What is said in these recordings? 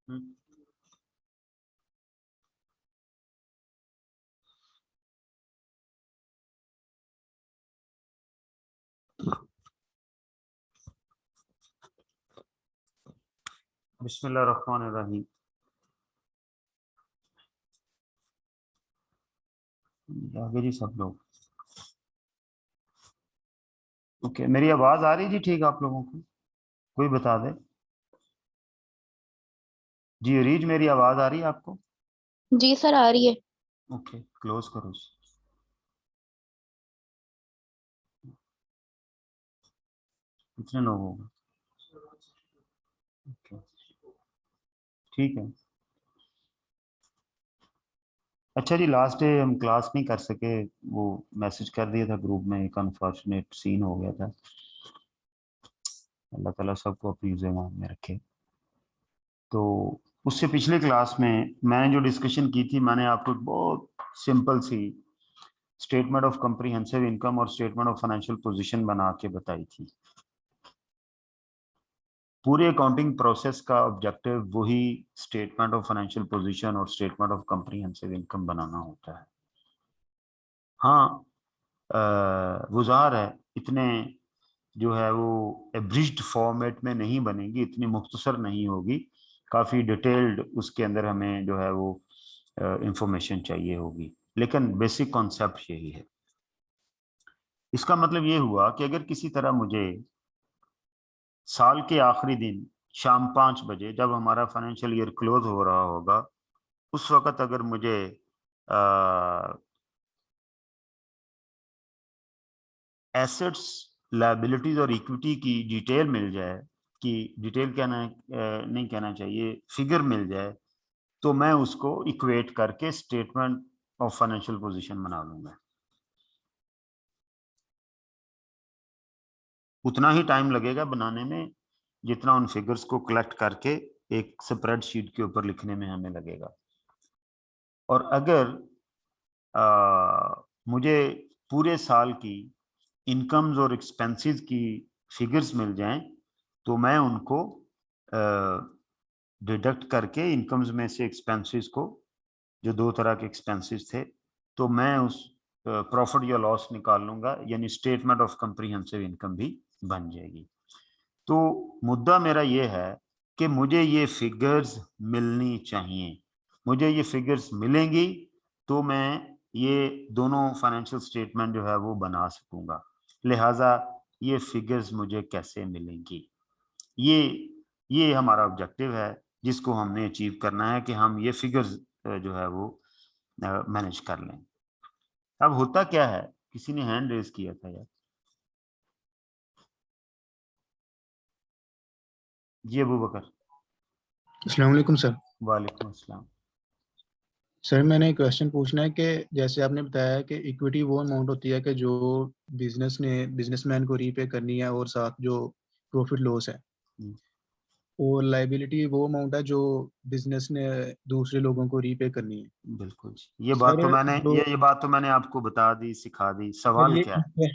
हम्म। बिस्मिल्लाहिर्रहमानिर्रहीम। आगे जी सब लोग ओके। मेरी आवाज आ रही जी ठीक आप लोगों को? कोई बता दे जी। रीज मेरी आवाज आ रही है आपको? जी सर, आ रही है। ओके, क्लोज करो। कितने लोग होंगे? ओके, ठीक है। अच्छा जी, लास्ट डे हम क्लास नहीं कर सके, वो मैसेज कर दिया था ग्रुप में, एक अनफॉर्चुनेट सीन हो गया था। अल्लाह ताला सबको अपनी ज़िम्मा में रखे। तो उससे पिछले क्लास में मैंने जो डिस्कशन की थी, मैंने आपको बहुत सिंपल सी स्टेटमेंट ऑफ कम्प्रीहेंसिव इनकम और स्टेटमेंट ऑफ फाइनेंशियल पोजीशन बना के बताई थी। पूरे अकाउंटिंग प्रोसेस का ऑब्जेक्टिव वही स्टेटमेंट ऑफ फाइनेंशियल पोजीशन और स्टेटमेंट ऑफ कम्प्रीहेंसिव इनकम बनाना होता है। हाँ, गुजार है, इतने जो है वो एब्रिज्ड फॉर्मेट में नहीं बनेगी, इतनी मुख्तसर नहीं होगी, काफ़ी डिटेल्ड उसके अंदर हमें जो है वो इंफॉर्मेशन चाहिए होगी, लेकिन बेसिक कॉन्सेप्ट यही है। इसका मतलब ये हुआ कि अगर किसी तरह मुझे साल के आखिरी दिन शाम 5 बजे, जब हमारा फाइनेंशियल ईयर क्लोज हो रहा होगा, उस वक्त अगर मुझे एसेट्स, लायबिलिटीज और इक्विटी की डिटेल मिल जाए, कि डिटेल कहना नहीं कहना चाहिए, फिगर मिल जाए, तो मैं उसको इक्वेट करके स्टेटमेंट ऑफ फाइनेंशियल पोजीशन बना लूंगा। उतना ही टाइम लगेगा बनाने में जितना उन फिगर्स को कलेक्ट करके एक स्प्रेडशीट के ऊपर लिखने में हमें लगेगा। और अगर मुझे पूरे साल की इनकम्स और एक्सपेंसेस की फिगर्स मिल जाएं, तो मैं उनको डिडक्ट करके इनकम्स में से एक्सपेंसेस को, जो दो तरह के एक्सपेंसेस थे, तो मैं उस प्रॉफिट या लॉस निकाल लूंगा, यानी स्टेटमेंट ऑफ कम्प्रीहेंसिव इनकम भी बन जाएगी। तो मुद्दा मेरा ये है कि मुझे ये फिगर्स मिलनी चाहिए। मुझे ये फिगर्स मिलेंगी तो मैं ये दोनों फाइनेंशियल स्टेटमेंट जो है वो बना सकूंगा। लिहाजा ये फिगर्स मुझे कैसे मिलेंगी, ये ये हमारा ऑब्जेक्टिव है, जिसको हमने अचीव करना है कि हम ये फिगर्स जो है वो मैनेज कर लें। अब होता क्या है, किसी ने हैंड रेज किया था यार। जी अबू बकर। अस्सलाम वालेकुम सर। वालेकुम अस्सलाम। सर मैंने एक क्वेश्चन पूछना है कि जैसे आपने बताया कि इक्विटी वो अमाउंट होती है कि जो बिजनेसमैन को रीपे करनी है, और साथ जो प्रॉफिट लॉस है, और लाइबिलिटी वो अमाउंट है जो बिजनेस ने दूसरे लोगों को रीपे करनी है। बिल्कुल जी, ये बात सर तो मैंने जो ये बात तो मैंने आपको बता दी, सिखा दी। सर सवाल ये क्या है?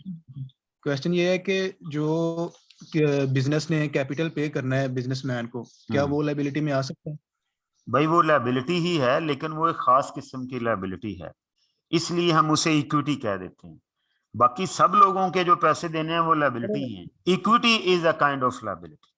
क्वेश्चन ये है कि जो बिजनेस ने कैपिटल पे करना है बिजनेसमैन को, क्या वो लाइबिलिटी में आ सकता है? भाई वो लायबिलिटी ही है, लेकिन वो एक खास किस्म की लायबिलिटी है, इसलिए हम उसे इक्विटी कह देते हैं। बाकी सब लोगों के जो पैसे देने हैं वो लायबिलिटी ही हैं। Equity is a kind of liability.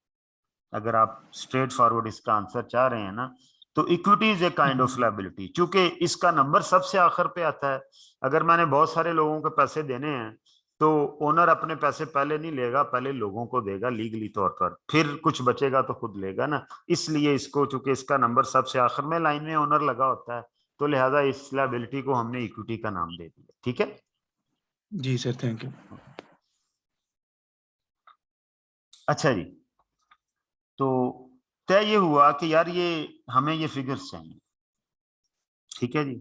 अगर आप स्ट्रेट फॉरवर्ड इसका आंसर चाह रहे हैं ना, तो equity is a kind of liability, क्योंकि इसका नंबर सबसे आखिर पे आता है। अगर मैंने बहुत सारे लोगों के पैसे देने हैं, तो ओनर अपने पैसे पहले नहीं लेगा, पहले लोगों को देगा लीगली तौर पर, फिर कुछ बचेगा तो खुद लेगा ना। इसलिए इसको, चूंकि इसका नंबर सबसे आखिर में लाइन में ओनर लगा होता है, तो लिहाजा इस लायबिलिटी को हमने इक्विटी का नाम दे दिया। ठीक है जी सर, थैंक यू। अच्छा जी, तो तय ये हुआ कि यार ये हमें ये फिगर्स चाहिए। ठीक है जी,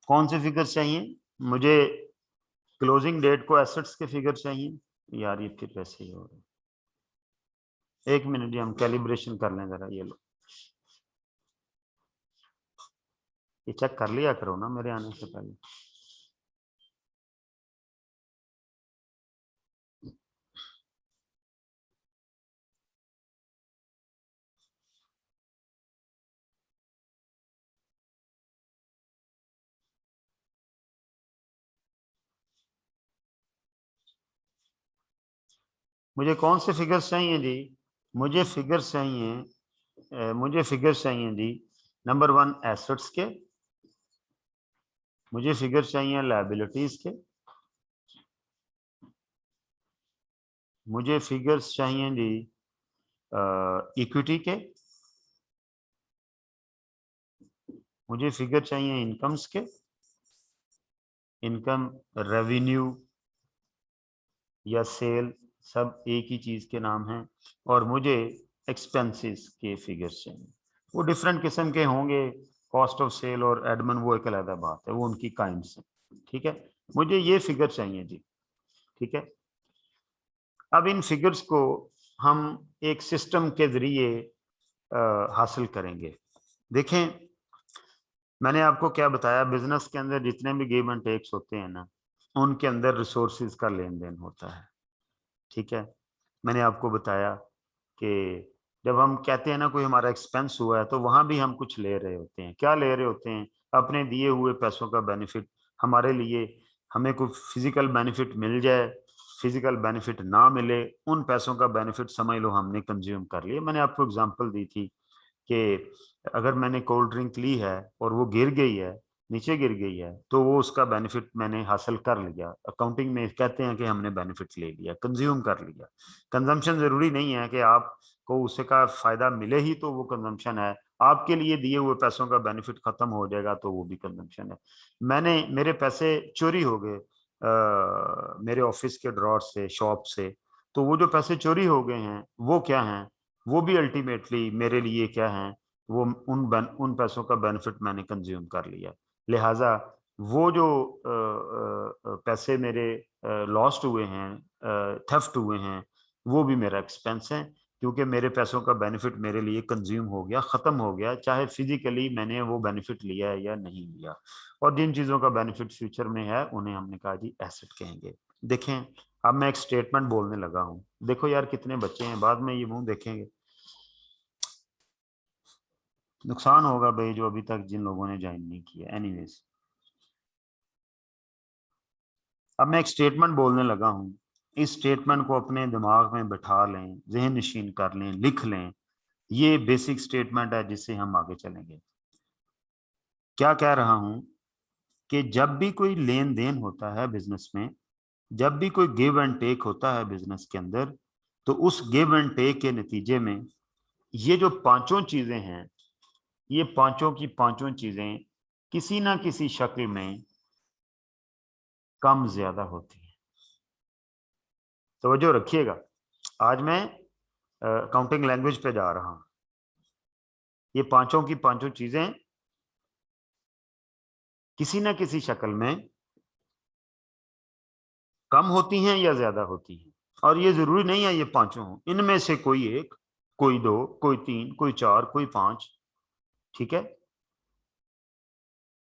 कौन से फिगर्स चाहिए? मुझे क्लोजिंग डेट को एसेट्स के फिगर चाहिए। यार ये फिर वैसे ही हो रहा है। एक मिनट जी, हम कैलिब्रेशन कर लें जरा। ये लो, ये चेक कर लिया करो ना मेरे आने से पहले। मुझे कौन से फिगर्स चाहिए जी? मुझे फिगर्स चाहिए जी, नंबर 1 एसेट्स के, मुझे फिगर्स चाहिए लायबिलिटीज के, मुझे फिगर्स चाहिए जी इक्विटी के, मुझे फिगर चाहिए इनकम्स के, इनकम, रेवेन्यू या सेल सब एक ही चीज के नाम हैं, और मुझे एक्सपेंसेस के फिगर्स चाहिए। वो डिफरेंट किस्म के होंगे, कॉस्ट ऑफ सेल और एडमिन वो एक अलग बात है, वो उनकी काइंड्स हैं, ठीक है। मुझे ये फिगर चाहिए जी, ठीक है। अब इन फिगर्स को हम एक सिस्टम के जरिए हासिल करेंगे। देखें, मैंने आपको क्या बताया, बिजनेस के अंदर जितने भी गिव एंड टेक्स होते हैं ना, उनके अंदर रिसोर्सेज का लेन देन होता है, ठीक है। मैंने आपको बताया कि जब हम कहते हैं ना कोई हमारा एक्सपेंस हुआ है, तो वहां भी हम कुछ ले रहे होते हैं। क्या ले रहे होते हैं? अपने दिए हुए पैसों का बेनिफिट हमारे लिए, हमें कोई फिजिकल बेनिफिट मिल जाए, फिजिकल बेनिफिट ना मिले, उन पैसों का बेनिफिट समझ लो हमने कंज्यूम कर लिया। मैंने आपको एग्जांपल दी थी कि अगर मैंने कोल्ड ड्रिंक ली है और वो गिर गई है, नीचे गिर गई है, तो वो उसका बेनिफिट मैंने हासिल कर लिया। अकाउंटिंग में कहते हैं कि हमने बेनिफिट ले लिया, कंज्यूम कर लिया। कंजम्पशन जरूरी नहीं है कि आपको उसका फायदा मिले ही तो वो कंजम्पशन है। आपके लिए दिए हुए पैसों का बेनिफिट खत्म हो जाएगा तो वो भी कंजम्पशन है। मेरे पैसे चोरी हो गए मेरे ऑफिस के ड्रॉर से, शॉप से, तो वो जो पैसे चोरी हो गए हैं वो क्या हैं? वो भी अल्टीमेटली मेरे लिए क्या है? वो उन पैसों का बेनिफिट मैंने कंज्यूम कर लिया। लिहाजा वो जो पैसे मेरे लॉस्ट हुए हैं, थेफ्ट हुए हैं, वो भी मेरा एक्सपेंस है, क्योंकि मेरे पैसों का बेनिफिट मेरे लिए कंज्यूम हो गया, खत्म हो गया, चाहे फिजिकली मैंने वो बेनिफिट लिया है या नहीं लिया। और जिन चीजों का बेनिफिट फ्यूचर में है उन्हें हमने कहा जी एसेट कहेंगे। देखें, अब मैं एक स्टेटमेंट बोलने लगा हूं। देखो यार कितने बच्चे हैं, बाद में ये मुंह देखेंगे, नुकसान होगा भाई जो अभी तक जिन लोगों ने ज्वाइन नहीं किया। एनीवेज, अब मैं एक स्टेटमेंट बोलने लगा हूं। इस स्टेटमेंट को अपने दिमाग में बैठा लें, जहन नशीन कर लें, लिख लें। ये बेसिक स्टेटमेंट है जिससे हम आगे चलेंगे। क्या कह रहा हूं कि जब भी कोई लेन देन होता है बिजनेस में, जब भी कोई गिव एंड टेक होता है बिजनेस के अंदर, तो उस गिव एंड टेक के नतीजे में ये जो पांचों चीजें हैं, ये पांचों की पांचों चीजें किसी ना किसी शक्ल में कम ज्यादा होती है। तवज्जो रखिएगा, आज मैं अकाउंटिंग लैंग्वेज पे जा रहा हूं। ये पांचों की पांचों चीजें किसी ना किसी शक्ल में कम होती हैं या ज्यादा होती हैं। और ये जरूरी नहीं है ये पांचों हों, इनमें से कोई एक, कोई दो, कोई तीन, कोई चार, कोई पांच, ठीक है,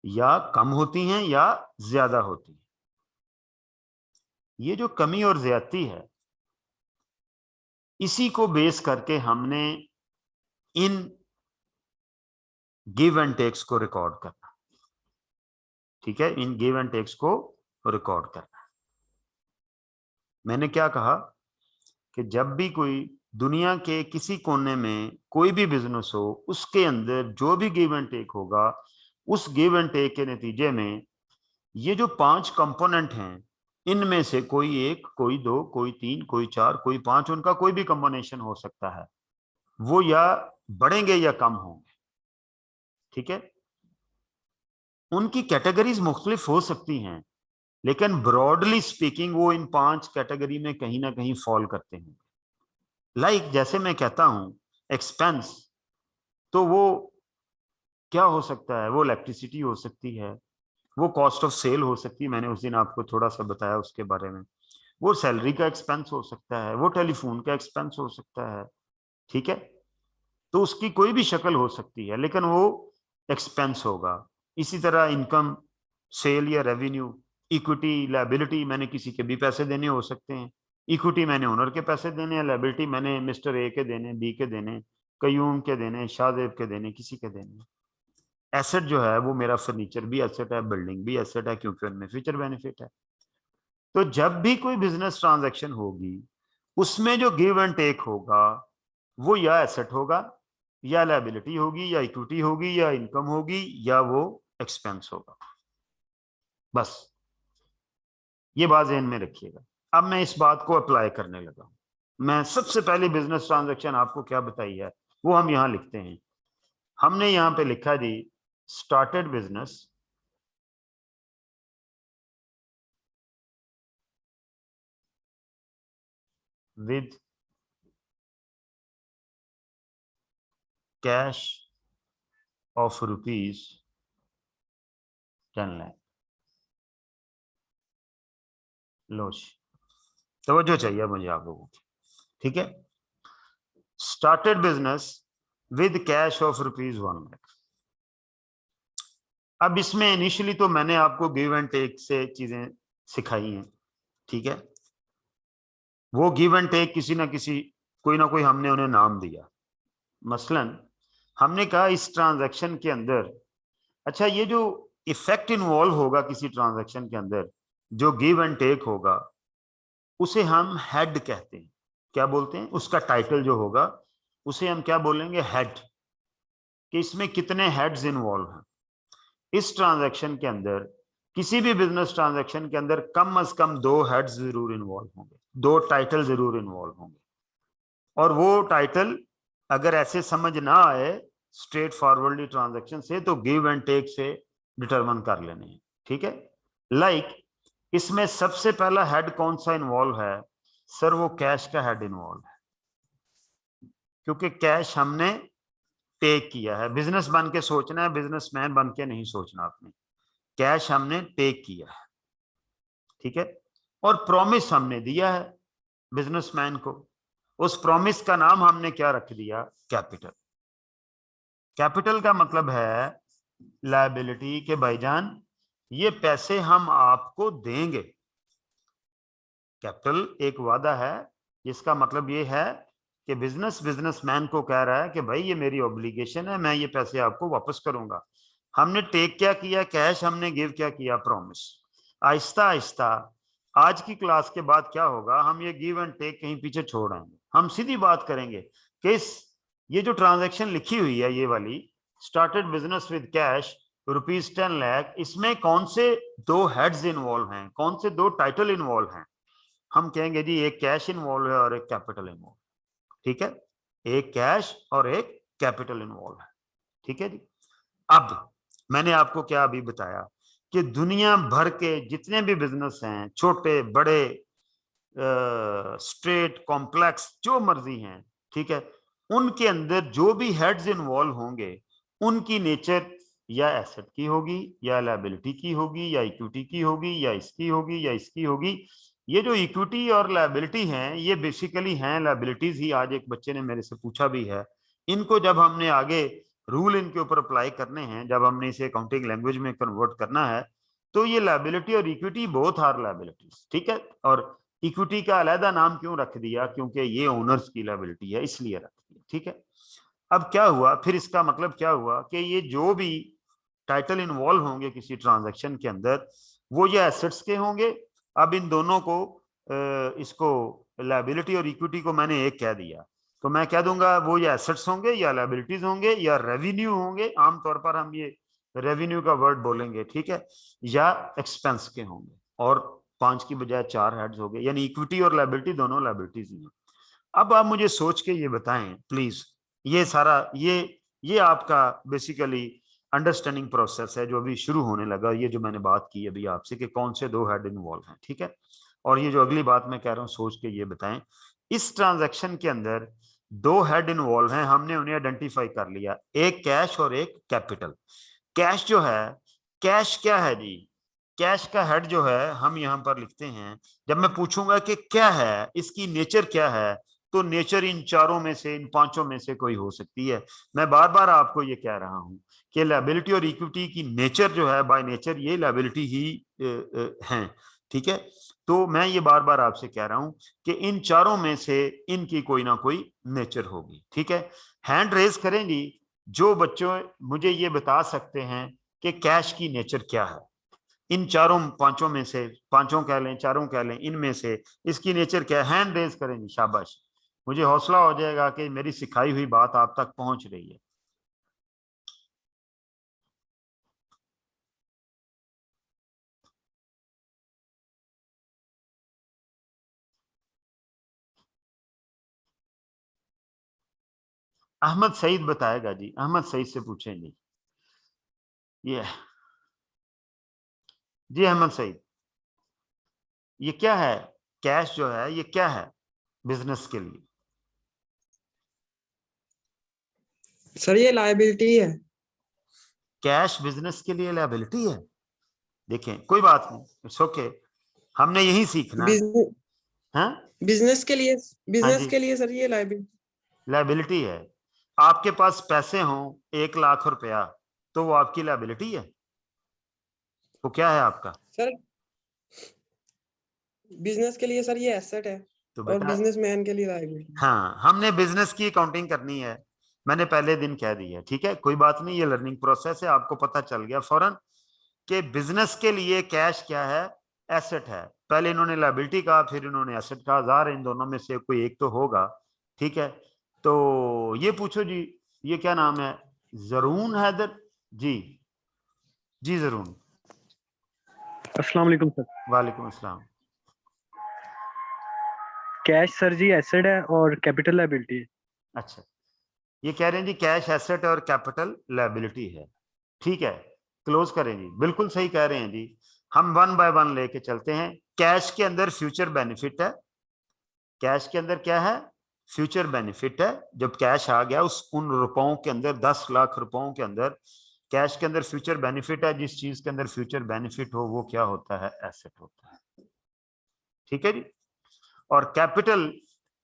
या कम होती हैं या ज्यादा होती हैं। ये जो कमी और ज्यादती है, इसी को बेस करके हमने इन गिव एंड टेक्स को रिकॉर्ड करना, ठीक है, इन गिव एंड टेक्स को रिकॉर्ड करना। मैंने क्या कहा कि जब भी कोई दुनिया के किसी कोने में कोई भी बिजनेस हो, उसके अंदर जो भी गिव एंड टेक होगा, उस गिव एंड टेक के नतीजे में ये जो पांच कंपोनेंट हैं, इनमें से कोई एक, कोई दो, कोई तीन, कोई चार, कोई पांच, उनका कोई भी कॉम्बिनेशन हो सकता है। वो या बढ़ेंगे या कम होंगे, ठीक है। उनकी कैटेगरीज मुख्तलिफ हो सकती हैं, लेकिन ब्रॉडली स्पीकिंग वो इन पांच कैटेगरी में कहीं ना कहीं फॉल करते हैं। जैसे मैं कहता हूं एक्सपेंस, तो वो क्या हो सकता है? वो इलेक्ट्रिसिटी हो सकती है, वो कॉस्ट ऑफ सेल हो सकती है, मैंने उस दिन आपको थोड़ा सा बताया उसके बारे में। वो सैलरी का एक्सपेंस हो सकता है, वो टेलीफोन का एक्सपेंस हो सकता है, ठीक है। तो उसकी कोई भी शक्ल हो सकती है, लेकिन वो एक्सपेंस होगा। इसी तरह इनकम, सेल या रेवेन्यू, इक्विटी, लायबिलिटी, मैंने किसी के भी पैसे देने हो सकते हैं। इक्विटी मैंने ओनर के पैसे देने हैं, लायबिलिटी मैंने मिस्टर ए के देने, बी के देने, कयूम के देने, शाहजेब के देने, किसी के देने। एसेट जो है वो मेरा फर्नीचर भी एसेट है, बिल्डिंग भी एसेट है, क्योंकि उनमें फ्यूचर बेनिफिट है। तो जब भी कोई बिजनेस ट्रांजैक्शन होगी, उसमें जो गिव एंड टेक होगा वो या एसेट होगा या लायबिलिटी होगी या इक्विटी होगी या इनकम होगी या वो एक्सपेंस होगा। बस ये बात ध्यान में रखिएगा। अब मैं इस बात को अप्लाई करने लगा। मैं सबसे पहले बिजनेस ट्रांजैक्शन आपको क्या बताई है वो हम यहां लिखते हैं। हमने यहां पे लिखा जी started business with cash of rupees 10 lakh. लो तवज्जो चाहिए मुझे आप लोगों की, ठीक है। Started business with cash of rupees 1 lakh. अब इसमें इनिशियली तो मैंने आपको गिव एंड टेक से चीजें सिखाई हैं, ठीक है। वो गिव एंड टेक किसी ना किसी कोई ना कोई हमने उन्हें नाम दिया। मसलन हमने कहा इस ट्रांजैक्शन के अंदर, अच्छा ये जो इफेक्ट इन्वॉल्व होगा किसी ट्रांजैक्शन के अंदर, जो गिव एंड टेक होगा उसे हम हेड कहते हैं। क्या बोलते हैं? उसका टाइटल जो होगा उसे हम क्या बोलेंगे? हेड। कि इसमें कितने हेड्स इन्वॉल्व हैं इस ट्रांजैक्शन के अंदर। किसी भी बिजनेस ट्रांजैक्शन के अंदर कम से कम 2 हेड्स जरूर इन्वॉल्व होंगे, 2 टाइटल जरूर इन्वॉल्व होंगे। और वो टाइटल अगर ऐसे समझ ना आए स्ट्रेट फॉरवर्डली ट्रांजैक्शन से तो गिव एंड टेक से डिटरमाइन कर लेने हैं, ठीक है। लाइक इसमें सबसे पहला हेड कौन सा इन्वॉल्व है? सर वो कैश का हेड इन्वॉल्व है, क्योंकि कैश हमने टेक किया है। बिजनेस बन के सोचना है, बिजनेसमैन बन के नहीं सोचना आपने। कैश हमने टेक किया है, ठीक है। और प्रॉमिस हमने दिया है बिजनेसमैन को। उस प्रॉमिस का नाम हमने क्या रख दिया? कैपिटल। कैपिटल का मतलब है लायबिलिटी के भाईजान ये पैसे हम आपको देंगे। कैपिटल एक वादा है जिसका मतलब ये है कि बिजनेसमैन को कह रहा है कि भाई ये मेरी ऑब्लिगेशन है, मैं ये पैसे आपको वापस करूंगा। हमने टेक क्या किया? कैश। हमने गिव क्या किया? प्रॉमिस। आहिस्ता आहिस्ता आज की क्लास के बाद क्या होगा, हम ये गिव एंड टेक कहीं पीछे छोड़ आएंगे। हम सीधी बात करेंगे कि ये जो ट्रांजैक्शन लिखी हुई है ये वाली started business with cash rupees 10 lakh, इसमें कौन से 2 हेड्स इन्वॉल्व हैं, कौन से 2 टाइटल इन्वॉल्व हैं? हम कहेंगे जी एक कैश इन्वॉल्व है और एक कैपिटल इन्वॉल्व, ठीक है। एक कैश और एक कैपिटल इन्वॉल्व है, ठीक है जी। अब मैंने आपको क्या अभी बताया कि दुनिया भर के जितने भी बिजनेस हैं, छोटे बड़े स्ट्रेट कॉम्प्लेक्स जो मर्जी हैं, ठीक है, उनके अंदर जो भी हेड्स इन्वॉल्व होंगे उनकी नेचर या एसेट की होगी या लायबिलिटी की होगी या इक्विटी की होगी या इसकी होगी या इसकी होगी। ये जो इक्विटी और लायबिलिटी हैं ये बेसिकली हैं लायबिलिटीज ही। आज एक बच्चे ने मेरे से पूछा भी है, इनको जब हमने आगे रूल इनके ऊपर अप्लाई करने हैं, जब हमने इसे अकाउंटिंग लैंग्वेज में कन्वर्ट करना है, तो ये लायबिलिटी और इक्विटी बोथ आर लायबिलिटीज, ठीक है। और इक्विटी का अलहदा नाम क्यों रख दिया? क्योंकि ये ओनर्स की लायबिलिटी है इसलिए रख दिया, ठीक है। अब क्या हुआ फिर? इसका मतलब क्या हुआ कि ये जो भी टाइटल इन्वॉल्व होंगे किसी ट्रांजैक्शन के अंदर वो ये एसेट्स के होंगे। अब इन दोनों को इसको लायबिलिटी और इक्विटी को मैंने एक कह दिया, तो मैं कह दूंगा वो या एसेट्स होंगे या लायबिलिटीज होंगे या रेवेन्यू होंगे। आमतौर पर हम ये रेवेन्यू का वर्ड बोलेंगे, ठीक है, या एक्सपेंस के होंगे। और 5 की बजाय 4 हेड्स हो गए, यानी इक्विटी और लायबिलिटी दोनों लायबिलिटीज ही हैं। अब आप मुझे सोच के ये बताएं प्लीज, ये सारा ये आपका बेसिकली अंडरस्टैंडिंग प्रोसेस है जो अभी शुरू होने लगा। ये जो मैंने बात की अभी आपसे कि कौन से 2 हेड इन्वॉल्व हैं, ठीक है। और ये जो अगली बात मैं कह रहा हूं सोच के ये बताएं, इस ट्रांजैक्शन के अंदर 2 हेड इन्वॉल्व हैं, हमने उन्हें आइडेंटिफाई कर लिया, एक कैश और एक कैपिटल। कैश जो है, कैश क्या है जी? कैश का हेड जो है हम यहां पर लिखते हैं। जब मैं पूछूंगा कि क्या है, इसकी नेचर क्या है, तो नेचर इन चारों में से, इन 5 में से कोई हो सकती है। मैं बार बार आपको ये कह रहा हूं कि लायबिलिटी और इक्विटी की नेचर जो है बाय नेचर ये लायबिलिटी ही हैं, ठीक है। तो मैं ये बार बार आपसे कह रहा हूं कि इन चारों में से इनकी कोई ना कोई नेचर होगी, ठीक है। हैंड रेज करेंगी जो बच्चों मुझे ये बता सकते हैं कि कैश की नेचर क्या है। इन चारों पांचों में से, पांचों कह लें चारों कह लें, इनमें से इसकी नेचर क्या है? हैंड रेज करेंगे, शाबाश, मुझे हौसला हो जाएगा कि मेरी सिखाई हुई बात आप तक पहुंच रही है। अहमद सईद बताएगा जी, अहमद सईद से पूछेंगे। ये जी अहमद सईद, ये क्या है? कैश जो है ये क्या है बिजनेस के लिए? सर ये लायबिलिटी है। कैश बिजनेस के लिए लायबिलिटी है? देखें कोई बात नहीं, इट्स ओके, हमने यही सीखना है। हाँ बिजनेस के लिए, हाँ जी, सर ये लायबिलिटी। लायबिलिटी है। आपके पास पैसे हों 1 लाख रुपया तो वो आपकी लायबिलिटी है? वो क्या है आपका? सर बिजनेस के लिए सर ये एसेट है, तो और बेटा, बिजनेसमैन के लिए लायबिलिटी। हाँ, हमने बिजनेस की अकाउंटिंग करनी है, मैंने पहले दिन कह दिया, ठीक है, कोई बात नहीं, ये लर्निंग प्रोसेस है, आपको पता चल गया फौरन कि बिजनेस के लिए कैश क्या है? एसेट है। पहले इन्होंने लायबिलिटी कहा, फिर इन्होंने एसेट कहा, जार इन दोनों में से कोई एक तो होगा, ठीक है। तो ये पूछो जी, ये क्या नाम है? जरून हैदर जी, जी जरून। अस्सलाम वालेकुम सर। वालेकुम अस्सलाम। कैश सर जी एसेट है और कैपिटल लायबिलिटी है। अच्छा, ये कह रहे हैं जी कैश एसेट और कैपिटल लायबिलिटी है, ठीक है, क्लोज करें जी, बिल्कुल सही कह रहे हैं जी। हम वन बाय वन लेके चलते हैं। कैश के अंदर फ्यूचर बेनिफिट है, कैश के अंदर क्या है? फ्यूचर बेनिफिट है। जब कैश आ गया उस उन रुपयों के अंदर, 10 लाख रुपयों के अंदर कैश के अंदर फ्यूचर बेनिफिट है। जिस चीज के अंदर फ्यूचर बेनिफिट हो वो क्या होता है? एसेट होता है, ठीक है जी। और कैपिटल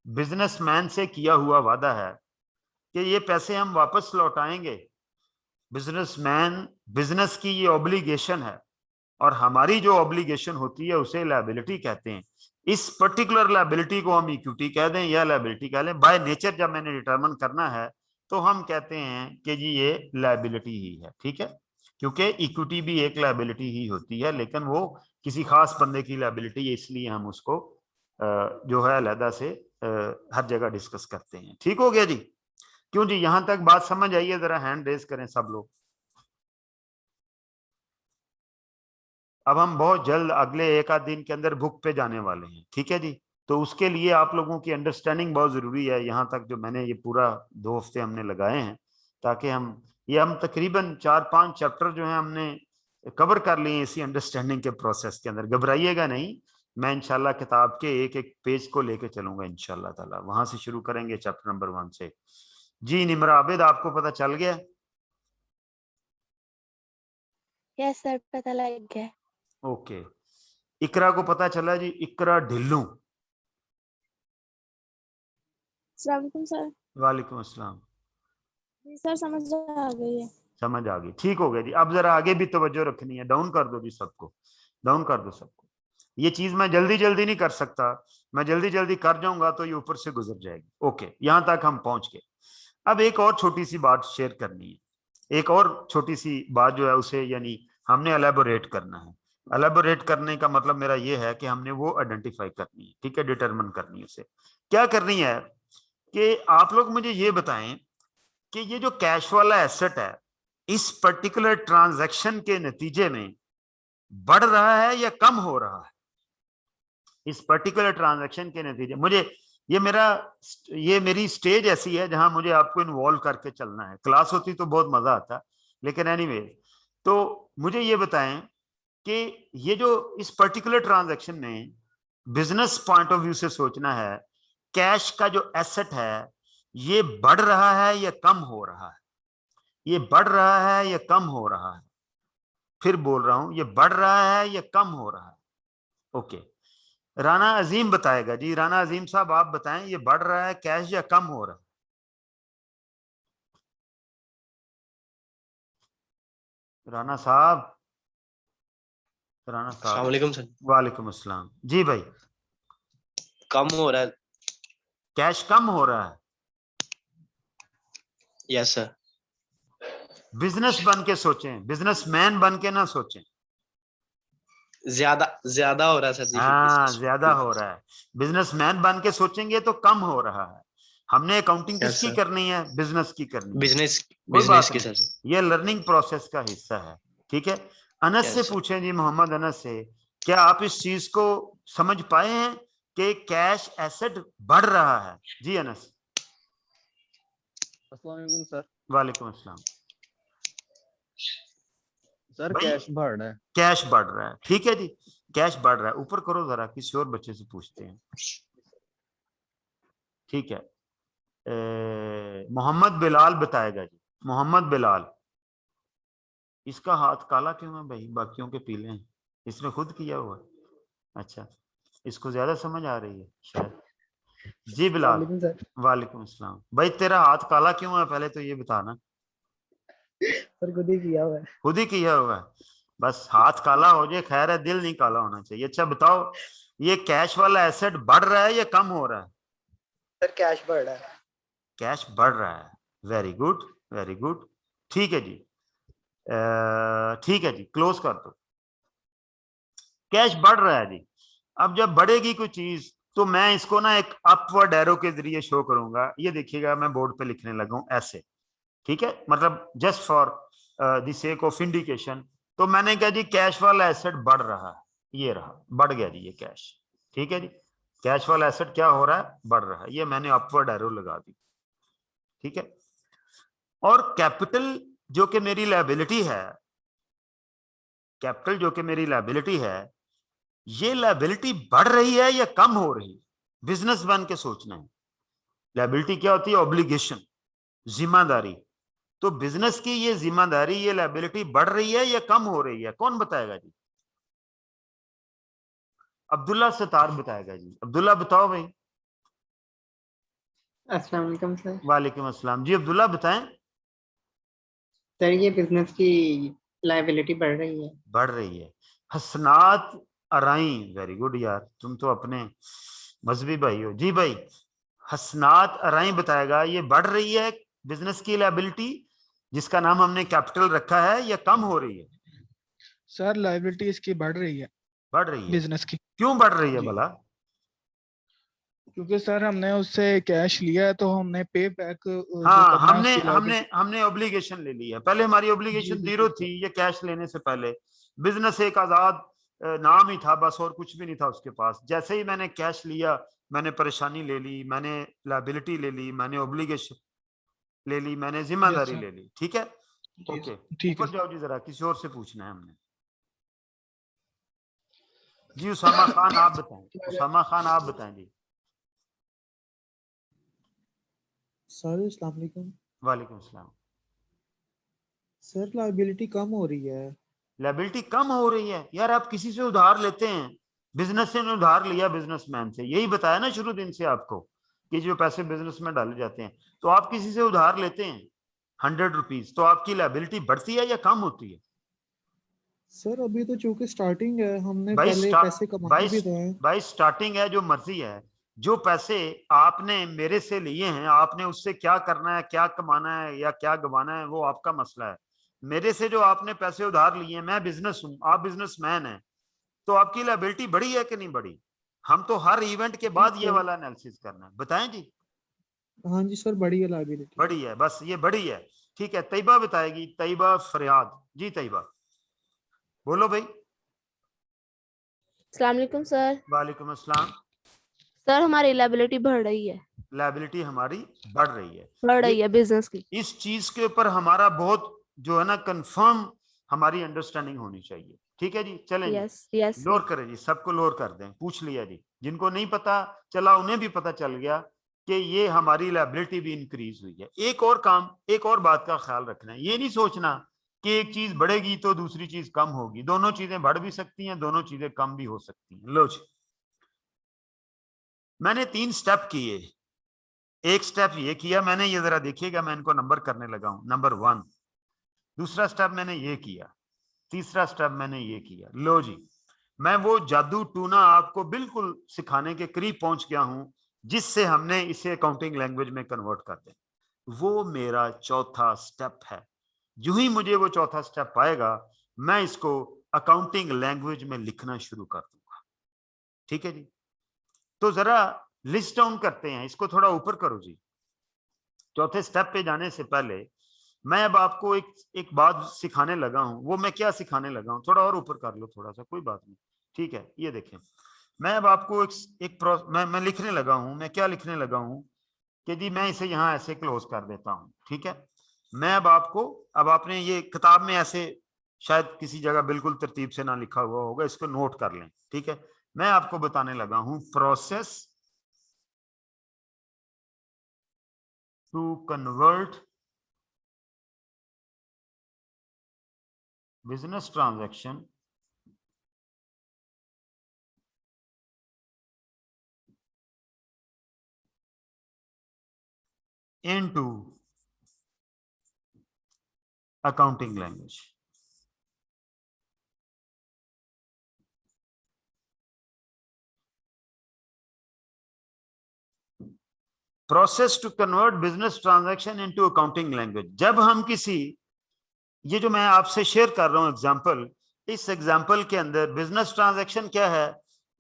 बिजनेसमैन से किया हुआ वादा है कि ये पैसे हम वापस लौटाएंगे। बिजनेसमैन, बिजनेस की ये ऑब्लिगेशन है, और हमारी जो ऑब्लिगेशन होती है उसे लायबिलिटी कहते हैं। इस पर्टिकुलर लायबिलिटी को हम इक्विटी कह दें या लायबिलिटी कह लें, बाय नेचर जब मैंने डिटरमिन करना है तो हम कहते हैं कि जी ये लायबिलिटी ही है, ठीक है, क्योंकि इक्विटी भी एक लायबिलिटी ही होती है, लेकिन वो किसी खास बंदे की लायबिलिटी है, इसलिए हम उसको जो है अलहदा से हर जगह डिस्कस करते हैं। ठीक हो गया जी? क्यों जी, यहां तक बात समझ आई है? जरा हैंड रेज करें सब लोग। अब हम बहुत जल्द अगले एक आध दिन के अंदर बुक पे जाने वाले हैं, ठीक है जी। तो उसके लिए आप लोगों की अंडरस्टैंडिंग बहुत जरूरी है। यहाँ तक जो मैंने ये पूरा 2 हफ्ते हमने लगाए हैं, ताकि हम तकरीबन 4-5 चैप्टर जो है हमने कवर कर लिए इसी अंडरस्टैंडिंग के प्रोसेस के अंदर। घबराइएगा नहीं, मैं इंशाल्लाह किताब के एक एक पेज को लेके चलूंगा इंशाल्लाह ताला, वहां से शुरू करेंगे चैप्टर नंबर 1 से। जी निमरा आबिद, आपको पता चल गया? यस सर, पता लग गया। ओके, इकरा को पता चला जी? इकरा ढिल्लू। अस्सलाम वालेकुम सर। वालेकुम अस्सलाम। जी सर, समझ आ गई है। समझ आ गई, ठीक हो गया जी। अब जरा आगे भी तवज्जो रखनी है, डाउन कर दो जी सबको, डाउन कर दो सबको। ये चीज मैं जल्दी जल्दी नहीं कर सकता, मैं जल्दी जल्दी कर जाऊंगा तो ये ऊपर से गुजर जाएगी। ओके, यहां तक हम पहुंच गए। अब एक और छोटी सी बात शेयर करनी है, एक और छोटी सी बात जो है उसे यानी हमने एलेबोरेट करना है। एलेबोरेट करने का मतलब मेरा ये है कि हमने वो आइडेंटिफाई करनी है, ठीक है, डिटरमिन करनी है। उसे क्या करनी है कि आप लोग मुझे ये बताएं कि ये जो कैश वाला एसेट है इस पर्टिकुलर ट्रांजैक्शन के नतीजे में बढ़ रहा है या कम हो रहा है? इस पर्टिकुलर ट्रांजैक्शन के नतीजे, मुझे ये मेरी स्टेज ऐसी है जहां मुझे आपको इन्वॉल्व करके चलना है। क्लास होती तो बहुत मजा आता, लेकिन एनीवे, तो मुझे ये बताएं कि ये जो इस पर्टिकुलर ट्रांजैक्शन में बिजनेस पॉइंट ऑफ व्यू से सोचना है, कैश का जो एसेट है ये बढ़ रहा है या कम हो रहा है? ये बढ़ रहा है या कम हो रहा है? फिर बोल रहा हूं, ये बढ़ रहा है या कम हो रहा है? ओके, राना अजीम बताएगा जी। राना अजीम साहब आप बताएं, ये बढ़ रहा है कैश या कम हो रहा है? राना साहब, राना अस्सलाम साहब। वालेकुम सर। वालेकुम अस्सलाम जी। भाई कम हो रहा है। कैश कम हो रहा है? Yes sir. बिजनेस बन के सोचें, बिजनेसमैन बन के ना सोचें। ज्यादा हो रहा है सर जी। हाँ, ज्यादा हो रहा है। बिजनेसमैन बन के सोचेंगे तो कम हो रहा है। हमने अकाउंटिंग Yes, किसकी sir. करनी है? बिजनेस की करनी है। बिजनेस कोई बात की नहीं, सर। ये लर्निंग प्रोसेस का हिस्सा है। ठीक है, अनस Yes, से sir. पूछें जी, मोहम्मद अनस से, क्या आप इस चीज को समझ पाए हैं कि कैश एसेट बढ़ रहा है? जी अनस। अस्सलाम वालेकुम सर। वालेकुम अस्सलाम। सर भाई, कैश बढ़ रहा है। कैश बढ़ रहा है, ठीक है जी, कैश बढ़ रहा है। ऊपर करो जरा, किसी और बच्चे से पूछते हैं। ठीक है, मोहम्मद बिलाल बताएगा जी। मोहम्मद बिलाल, इसका हाथ काला क्यों है भाई? बाकियों के पीले हैं, इसने खुद किया हुआ है। अच्छा, इसको ज्यादा समझ आ रही है शायद। जी बिलाल। सर। वालेकुम अस्सलाम। भाई तेरा हाथ काला क्यों है, पहले तो ये बताना। सर खुद ही किया हुआ है। खुद ही किया हुआ है, बस हाथ काला हो जाए खैर है, दिल नहीं काला होना चाहिए। अच्छा बताओ, ये कैश वाला एसेट बढ़ रहा है या कम हो रहा है? सर कैश बढ़ रहा है। कैश बढ़ रहा है। Very good, very good. ठीक है जी, ठीक है जी, क्लोज कर दो। कैश बढ़ रहा है जी। अब जब बढ़ेगी कोई चीज तो मैं इसको ना एक अपवर्ड एरो के जरिए शो करूंगा। ये देखिएगा, मैं बोर्ड पे लिखने लगा हूं ऐसे। ठीक है, मतलब just for the sake of indication. तो मैंने कहा जी कैश वाला एसेट बढ़ रहा है, ये रहा, बढ़ गया जी ये कैश। ठीक है जी, कैश वाला एसेट क्या हो रहा है? बढ़ रहा है। ये मैंने अपवर्ड एरो लगा दी। ठीक है, और कैपिटल जो कि मेरी लायबिलिटी है, कैपिटल जो कि मेरी लायबिलिटी है, ये लायबिलिटी बढ़ रही है या कम हो रही है? बिजनेस बन के सोचना है। लायबिलिटी क्या होती है? ऑब्लिगेशन, जिम्मेदारी। तो बिजनेस की ये जिम्मेदारी, ये लायबिलिटी बढ़ रही है या कम हो रही है? कौन बताएगा जी? अब्दुल्ला सतार बताएगा जी। अब्दुल्ला बताओ भाई। अस्सलाम वालेकुम सर। वालेकुम अस्सलाम जी, अब्दुल्ला बताएं। सर ये बिजनेस की लायबिलिटी बढ़ रही है। बढ़ रही है। हसनात अराई, वेरी गुड यार, तुम तो अपने मजहबी भाई हो। जी भाई, हसनात अराई बताएगा, ये बढ़ रही है बिजनेस की लायबिलिटी जिसका नाम हमने कैपिटल रखा है, या कम हो रही है? सर लायबिलिटी इसकी बढ़ रही है, बढ़ रही है। बिजनेस की। क्यों बढ़ रही है जी। भला? क्योंकि सर हमने उससे कैश लिया है तो हमने पे बैक जो हाँ, करना है हमने उसकी हमने लायबिलिटी। हमने ऑब्लिगेशन ले ली है। पहले हमारी जी ऑब्लिगेशन जीरो बिल्कुल थी, सर। ये कैश लेने से पहले। बिजनेस एक आजाद नाम ही था बस, और कुछ भी नहीं था उसके पास। जैसे ही मैंने कैश लिया, मैंने परेशानी ले ली, मैंने लायबिलिटी ले ली, मैंने ऑब्लिगेशन ले ली, मैंने यस जिम्मेदारी सर। ले ली। ठीक है, जी ओके। ठीक है ऊपर जाओ जी जरा, किसी और से पूछना है हमने। जी उसामा खान आप बताएं। उसामा खान आप बताएं जी। सर अस्सलाम वालेकुम। वालेकुम सलाम। सर लायबिलिटी कम हो रही है। लायबिलिटी कम हो रही है? यार आप किसी से उधार लेते हैं, बिजनेस से उधार लिया, बिजनेसमैन से, यही बताया ना शुरू दिन से आपको कि जो पैसे बिजनेस में डाले जाते हैं। तो आप किसी से उधार लेते हैं 100 रुपीज, तो आपकी लायबिलिटी बढ़ती है या कम होती है? सर अभी तो चूंकि स्टार्टिंग है, हमने भाई पहले पैसे कमाने भी तो हैं। भाई स्टार्टिंग है, जो मर्जी है। जो पैसे आपने मेरे से लिए हैं, आपने उससे क्या करना है, क्या कमाना है या क्या गवाना है, वो आपका मसला है। मेरे से जो आपने पैसे उधार लिए हैं, मैं बिजनेस हूं, आप बिजनेसमैन हैं, तो आपकी लायबिलिटी बढ़ी है कि नहीं बढ़ी? हम तो हर इवेंट के बाद ये सर वाला एनालिसिस करना है। बताएं जी। हाँ जी सर, बड़ी है लायबिलिटी। बढ़ी है, बस ये बढ़ी है। ठीक है, तैयबा बताएगी। तैयबा फरियाद जी, तैयबा बोलो भाई। अस्सलाम वालेकुम सर। वालेकुम अस्सलाम। सर हमारी लायबिलिटी बढ़ रही है। लायबिलिटी हमारी बढ़ रही है। बढ़ रही ये है बिजनेस की। इस चीज के ऊपर हमारा बहुत जो है ना कंफर्म हमारी अंडरस्टैंडिंग होनी चाहिए। ठीक है जी, चलें जी, यस यस। लोअर करें जी, सबको लोअर कर दें। पूछ लिया जी, जिनको नहीं पता चला उन्हें भी पता चल गया कि ये हमारी लायबिलिटी भी इंक्रीज हुई है। एक और काम, एक और बात का ख्याल रखना है, ये नहीं सोचना कि एक चीज बढ़ेगी तो दूसरी चीज कम होगी। दोनों चीजें बढ़ भी सकती हैं, दोनों चीजें कम भी हो सकती हैं। लो जी, मैंने 3 स्टेप किए। एक स्टेप ये किया मैंने, ये जरा देखिएगा, मैं इनको नंबर करने लगा हूं। नंबर 1। दूसरा स्टेप मैंने ये किया। तीसरा स्टेप मैंने ये किया। लो जी, मैं वो जादू टूना आपको बिल्कुल सिखाने के करीब पहुंच गया हूं, जिससे हमने इसे अकाउंटिंग लैंग्वेज में कन्वर्ट कर दें। वो मेरा चौथा स्टेप है। जो ही मुझे वो चौथा स्टेप आएगा, मैं इसको अकाउंटिंग लैंग्वेज में लिखना शुरू कर दूंगा। ठीक है जी, तो जरा लिस्ट डाउन करते हैं, इसको थोड़ा ऊपर करो जी। चौथे स्टेप पे जाने से पहले मैं अब आपको एक बात सिखाने लगा हूं। वो मैं क्या सिखाने लगा हूं, थोड़ा और ऊपर कर लो, थोड़ा सा, कोई बात नहीं। ठीक है, ये देखें, मैं अब आपको मैं लिखने लगा हूं। मैं क्या लिखने लगा हूं कि जी मैं इसे यहां ऐसे क्लोज कर देता हूं। ठीक है, मैं अब आपने ये किताब में ऐसे शायद किसी जगह बिल्कुल तरतीब से ना लिखा हुआ होगा, इसको नोट कर लें। ठीक है, मैं आपको बताने लगा हूं process to convert business transaction into accounting language. Process to convert business transaction into accounting language. जब हम किसी, ये जो मैं आपसे शेयर कर रहा हूं एग्जांपल, इस एग्जांपल के अंदर बिजनेस ट्रांजैक्शन क्या है?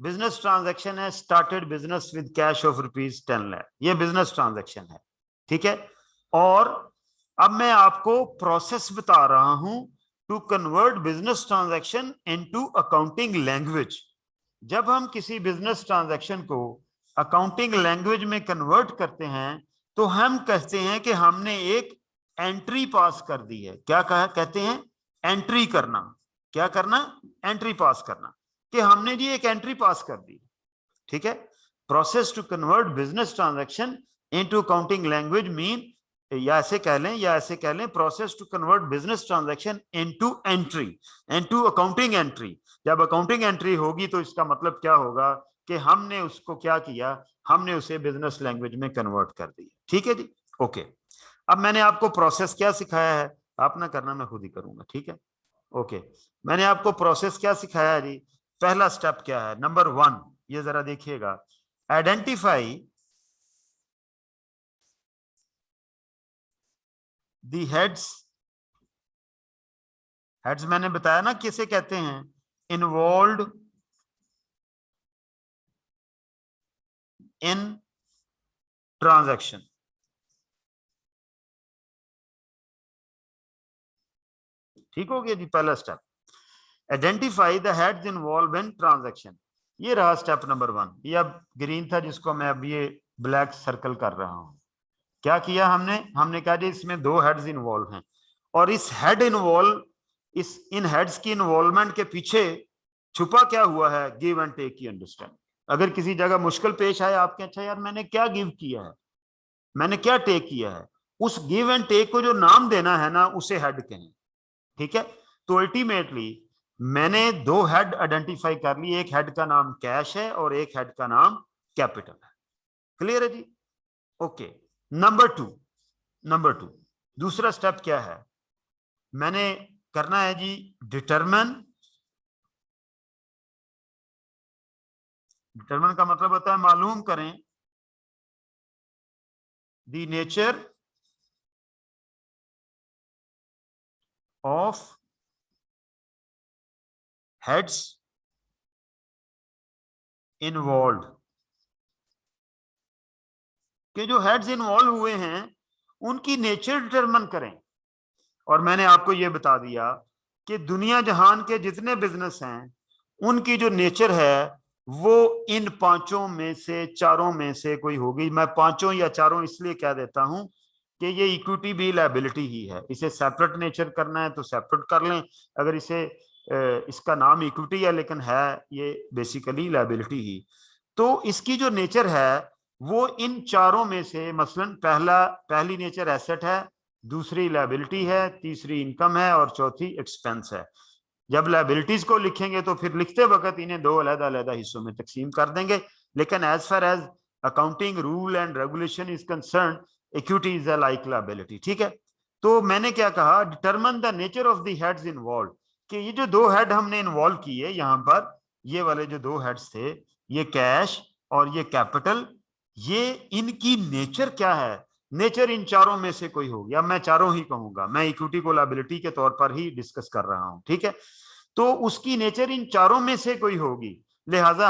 बिजनेस ट्रांजैक्शन है started business with cash of ₹10 lakh, ये बिजनेस ट्रांजैक्शन है। ठीक है, और अब मैं आपको प्रोसेस बता रहा हूं to convert business transaction into accounting language. जब हम किसी बिजनेस ट्रांजैक्शन को अकाउंटिंग लैंग्वेज में कन्वर्ट करते हैं तो हम कहते हैं कि हमने एक एंट्री पास कर दी है। क्या कहते हैं? एंट्री करना। क्या करना? एंट्री पास करना, कि हमने जी एक एंट्री पास कर दी। ठीक है, process to convert business transaction into accounting language mean, या ऐसे कह लें process to convert business transaction into entry, into accounting entry. जब अकाउंटिंग एंट्री होगी तो इसका मतलब क्या होगा कि हमने उसको क्या किया, हमने उसे बिजनेस लैंग्वेज में कन्वर्ट कर दिया। ठीक है जी, ओके। अब मैंने आपको प्रोसेस क्या सिखाया है, आप ना करना, मैं खुद ही करूंगा। ठीक है, ओके। मैंने आपको प्रोसेस क्या सिखाया है जी? पहला स्टेप क्या है? नंबर 1, ये जरा देखिएगा, आइडेंटिफाई दी हेड्स। हेड्स मैंने बताया ना किसे कहते हैं? इन्वॉल्व्ड इन ट्रांजैक्शन। ठीक हो गया जी, पहला step, identify the heads involve in transaction. ये रहा स्टेप नंबर 1। ये अब ग्रीन था जिसको मैं अब ये ब्लैक सर्कल कर रहा हूं। क्या किया हमने कहा जी इसमें 2 हेड्स इन्वॉल्व हैं, और इस हेड इन्वॉल्व, इन हेड्स की इन्वॉल्वमेंट के पीछे छुपा क्या हुआ है? गिव एंड टेक की अंडरस्टैंड। अगर किसी जगह मुश्किल पेश आए आपके, अच्छा यार मैंने क्या गिव किया है, मैंने क्या टेक किया है, उस गिव एंड टेक को जो नाम देना है ना, उसे हेड कहें। ठीक है, तो अल्टीमेटली मैंने 2 हेड आइडेंटिफाई कर लिए, एक हेड का नाम कैश है और एक हेड का नाम कैपिटल है। क्लियर है जी? ओके। नंबर 2, दूसरा स्टेप क्या है? मैंने करना है जी डिटरमिन का मतलब होता है मालूम करें the nature of heads involve, कि जो हेड्स इन्वॉल्व हुए हैं उनकी नेचर डिटरमिन करें। और मैंने आपको यह बता दिया कि दुनिया जहान के जितने बिजनेस हैं उनकी जो नेचर है वो इन 5 में से 4 में से कोई होगी। मैं 5 या 4 इसलिए कह देता हूं कि ये इक्विटी भी लायबिलिटी ही है। इसे सेपरेट नेचर करना है तो सेपरेट कर लें, अगर इसे इसका नाम इक्विटी है लेकिन है ये बेसिकली लायबिलिटी ही, तो इसकी जो नेचर है वो इन 4 में से, मसलन पहली नेचर एसेट है, दूसरी लायबिलिटी है, तीसरी इनकम है और चौथी एक्सपेंस है। जब लायबिलिटीज को लिखेंगे तो फिर लिखते वक्त इन्हें 2 अलग-अलग हिस्सों में तकसीम कर देंगे, लेकिन as far as accounting rule and regulation is concern, equity is a like liability. ठीक है, तो मैंने क्या कहा? Determine the nature of the heads involve, कि ये जो 2 हेड हमने इन्वॉल्व किए यहां पर, ये वाले जो 2 हेड्स थे, ये कैश और ये कैपिटल, ये इनकी नेचर क्या है? नेचर इन 4 में से कोई होगी। अब मैं 4 ही कहूंगा, मैं इक्विटी को लायबिलिटी के तौर पर ही डिस्कस कर रहा हूं। ठीक है, तो उसकी नेचर इन चारों में से कोई होगी। लिहाजा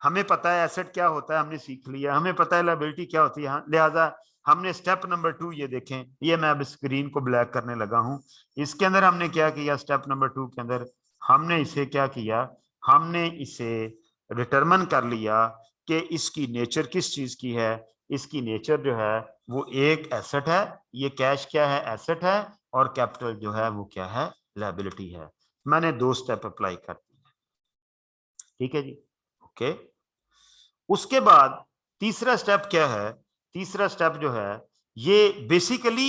हमें पता है एसेट क्या होता है, हमने सीख लिया, हमें पता है लायबिलिटी क्या होती है, लिहाजा हमने स्टेप नंबर 2 ये देखें, ये मैं अब स्क्रीन को ब्लैक करने लगा हूं। इसके अंदर हमने क्या किया, स्टेप नंबर 2 के अंदर हमने इसे क्या किया, हमने इसे डिटरमिन कर लिया कि इसकी नेचर किस चीज की है। इसकी नेचर जो है वो एक एसेट है, ये कैश क्या है, एसेट है, और कैपिटल जो है वो क्या है, लायबिलिटी है। मैंने 2 स्टेप अप्लाई कर दिए, ठीक है जी, ओके। उसके बाद तीसरा स्टेप क्या है, तीसरा स्टेप जो है ये बेसिकली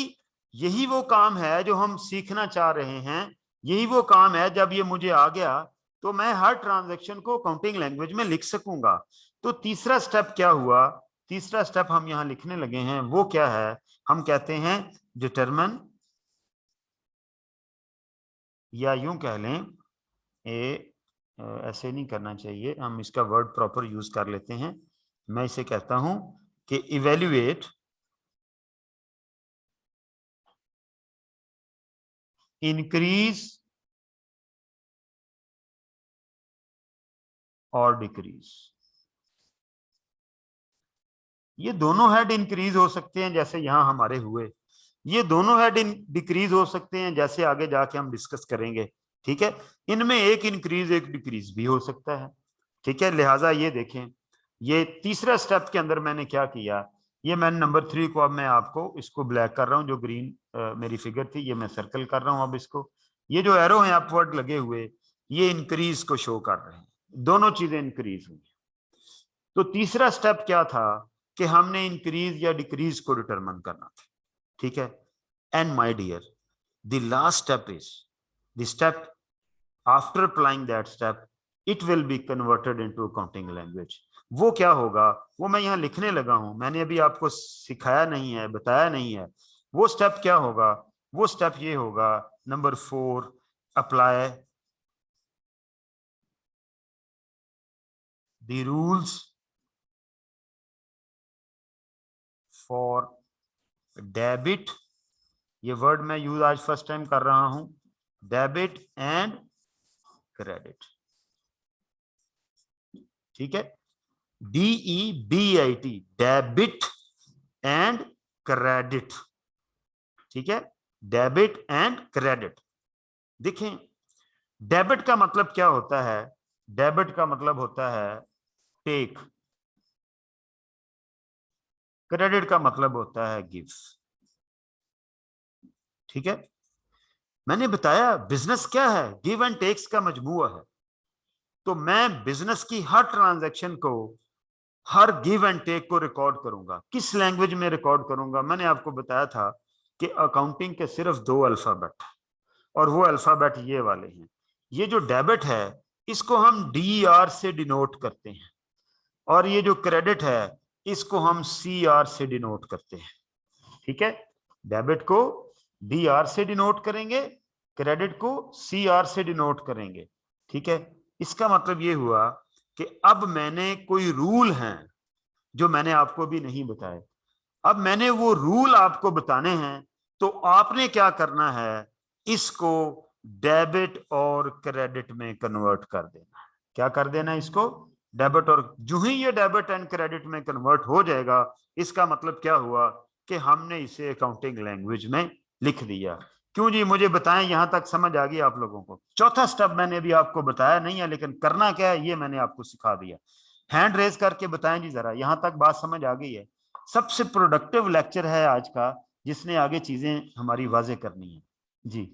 यही वो काम है जो हम सीखना चाह रहे हैं, यही वो काम है जब ये मुझे आ गया तो मैं हर ट्रांजैक्शन को अकाउंटिंग लैंग्वेज में लिख सकूंगा। तो तीसरा स्टेप क्या हुआ, तीसरा स्टेप हम यहां लिखने लगे हैं, वो क्या है, हम कहते हैं डिटरमिन, या यूं कह लें ऐसे नहीं करना चाहिए, हम इसका वर्ड प्रॉपर यूज कर लेते हैं। मैं इसे कहता हूं कि इवेल्युएट इंक्रीज और डिक्रीज। ये दोनों हेड इंक्रीज हो सकते हैं जैसे यहां हमारे हुए, ये दोनों हेड डिक्रीज हो सकते हैं जैसे आगे जाके हम डिस्कस करेंगे, ठीक है। इनमें एक इंक्रीज एक डिक्रीज भी हो सकता है, ठीक है। लिहाजा ये देखें, ये तीसरा स्टेप के अंदर मैंने क्या किया, ये मैंने नंबर 3 को अब मैं आपको इसको ब्लैक कर रहा हूं, जो ग्रीन मेरी फिगर थी ये मैं सर्कल कर रहा हूं अब इसको। ये जो एरो हैं अपवर्ड लगे हुए ये इंक्रीज को शो कर रहे हैं, दोनों चीजें इंक्रीज हुई। तो तीसरा स्टेप क्या था कि हमने इंक्रीज या डिक्रीज को डिटरमिन करना था, ठीक है। And my dear, the last step is the step after applying that step it will be converted into accounting language. वो क्या होगा वो मैं यहां लिखने लगा हूं, मैंने अभी आपको सिखाया नहीं है, बताया नहीं है। वो स्टेप क्या होगा, वो स्टेप ये होगा, number 4, apply the rules for debit, ये वर्ड मैं यूज आज फर्स्ट टाइम कर रहा हूं, डेबिट एंड क्रेडिट, ठीक है। DEBIT, डेबिट एंड क्रेडिट, ठीक है, डेबिट एंड क्रेडिट। देखें डेबिट का मतलब क्या होता है, डेबिट का मतलब होता है टेक, क्रेडिट का मतलब होता है गिव, ठीक है। मैंने बताया बिजनेस क्या है, गिव एंड टेक्स का मजमूआ है। तो मैं बिजनेस की हर ट्रांजैक्शन को, हर गिव एंड टेक को रिकॉर्ड करूंगा। किस लैंग्वेज में रिकॉर्ड करूंगा, मैंने आपको बताया था कि अकाउंटिंग के सिर्फ 2 अल्फाबेट, और वो अल्फाबेट ये वाले हैं। ये जो डेबिट है इसको हम DER से डिनोट करते हैं, और ये जो क्रेडिट है इसको हम CR से डिनोट करते हैं, ठीक है। डेबिट को DR से डिनोट करेंगे, क्रेडिट को CR से डिनोट करेंगे, ठीक है। इसका मतलब ये हुआ कि अब मैंने कोई रूल हैं जो मैंने आपको भी नहीं बताए, अब मैंने वो रूल आपको बताने हैं। तो आपने क्या करना है, इसको डेबिट और क्रेडिट में कन्वर्ट कर देना है। क्या कर देना है इसको, डेबिट, और जो ही ये डेबिट एंड क्रेडिट में कन्वर्ट हो जाएगा इसका मतलब क्या हुआ कि हमने इसे अकाउंटिंग लैंग्वेज में लिख दिया। क्यों जी, मुझे बताएं, यहां तक समझ आ गई आप लोगों को? चौथा स्टेप मैंने भी आपको बताया नहीं है, लेकिन करना क्या है ये मैंने आपको सिखा दिया। हैंड रेज करके बताएं जी जरा, यहां तक बात समझ आ गई है? सबसे प्रोडक्टिव लेक्चर है आज का, जिसने आगे चीजें हमारी वाजे करनी है जी।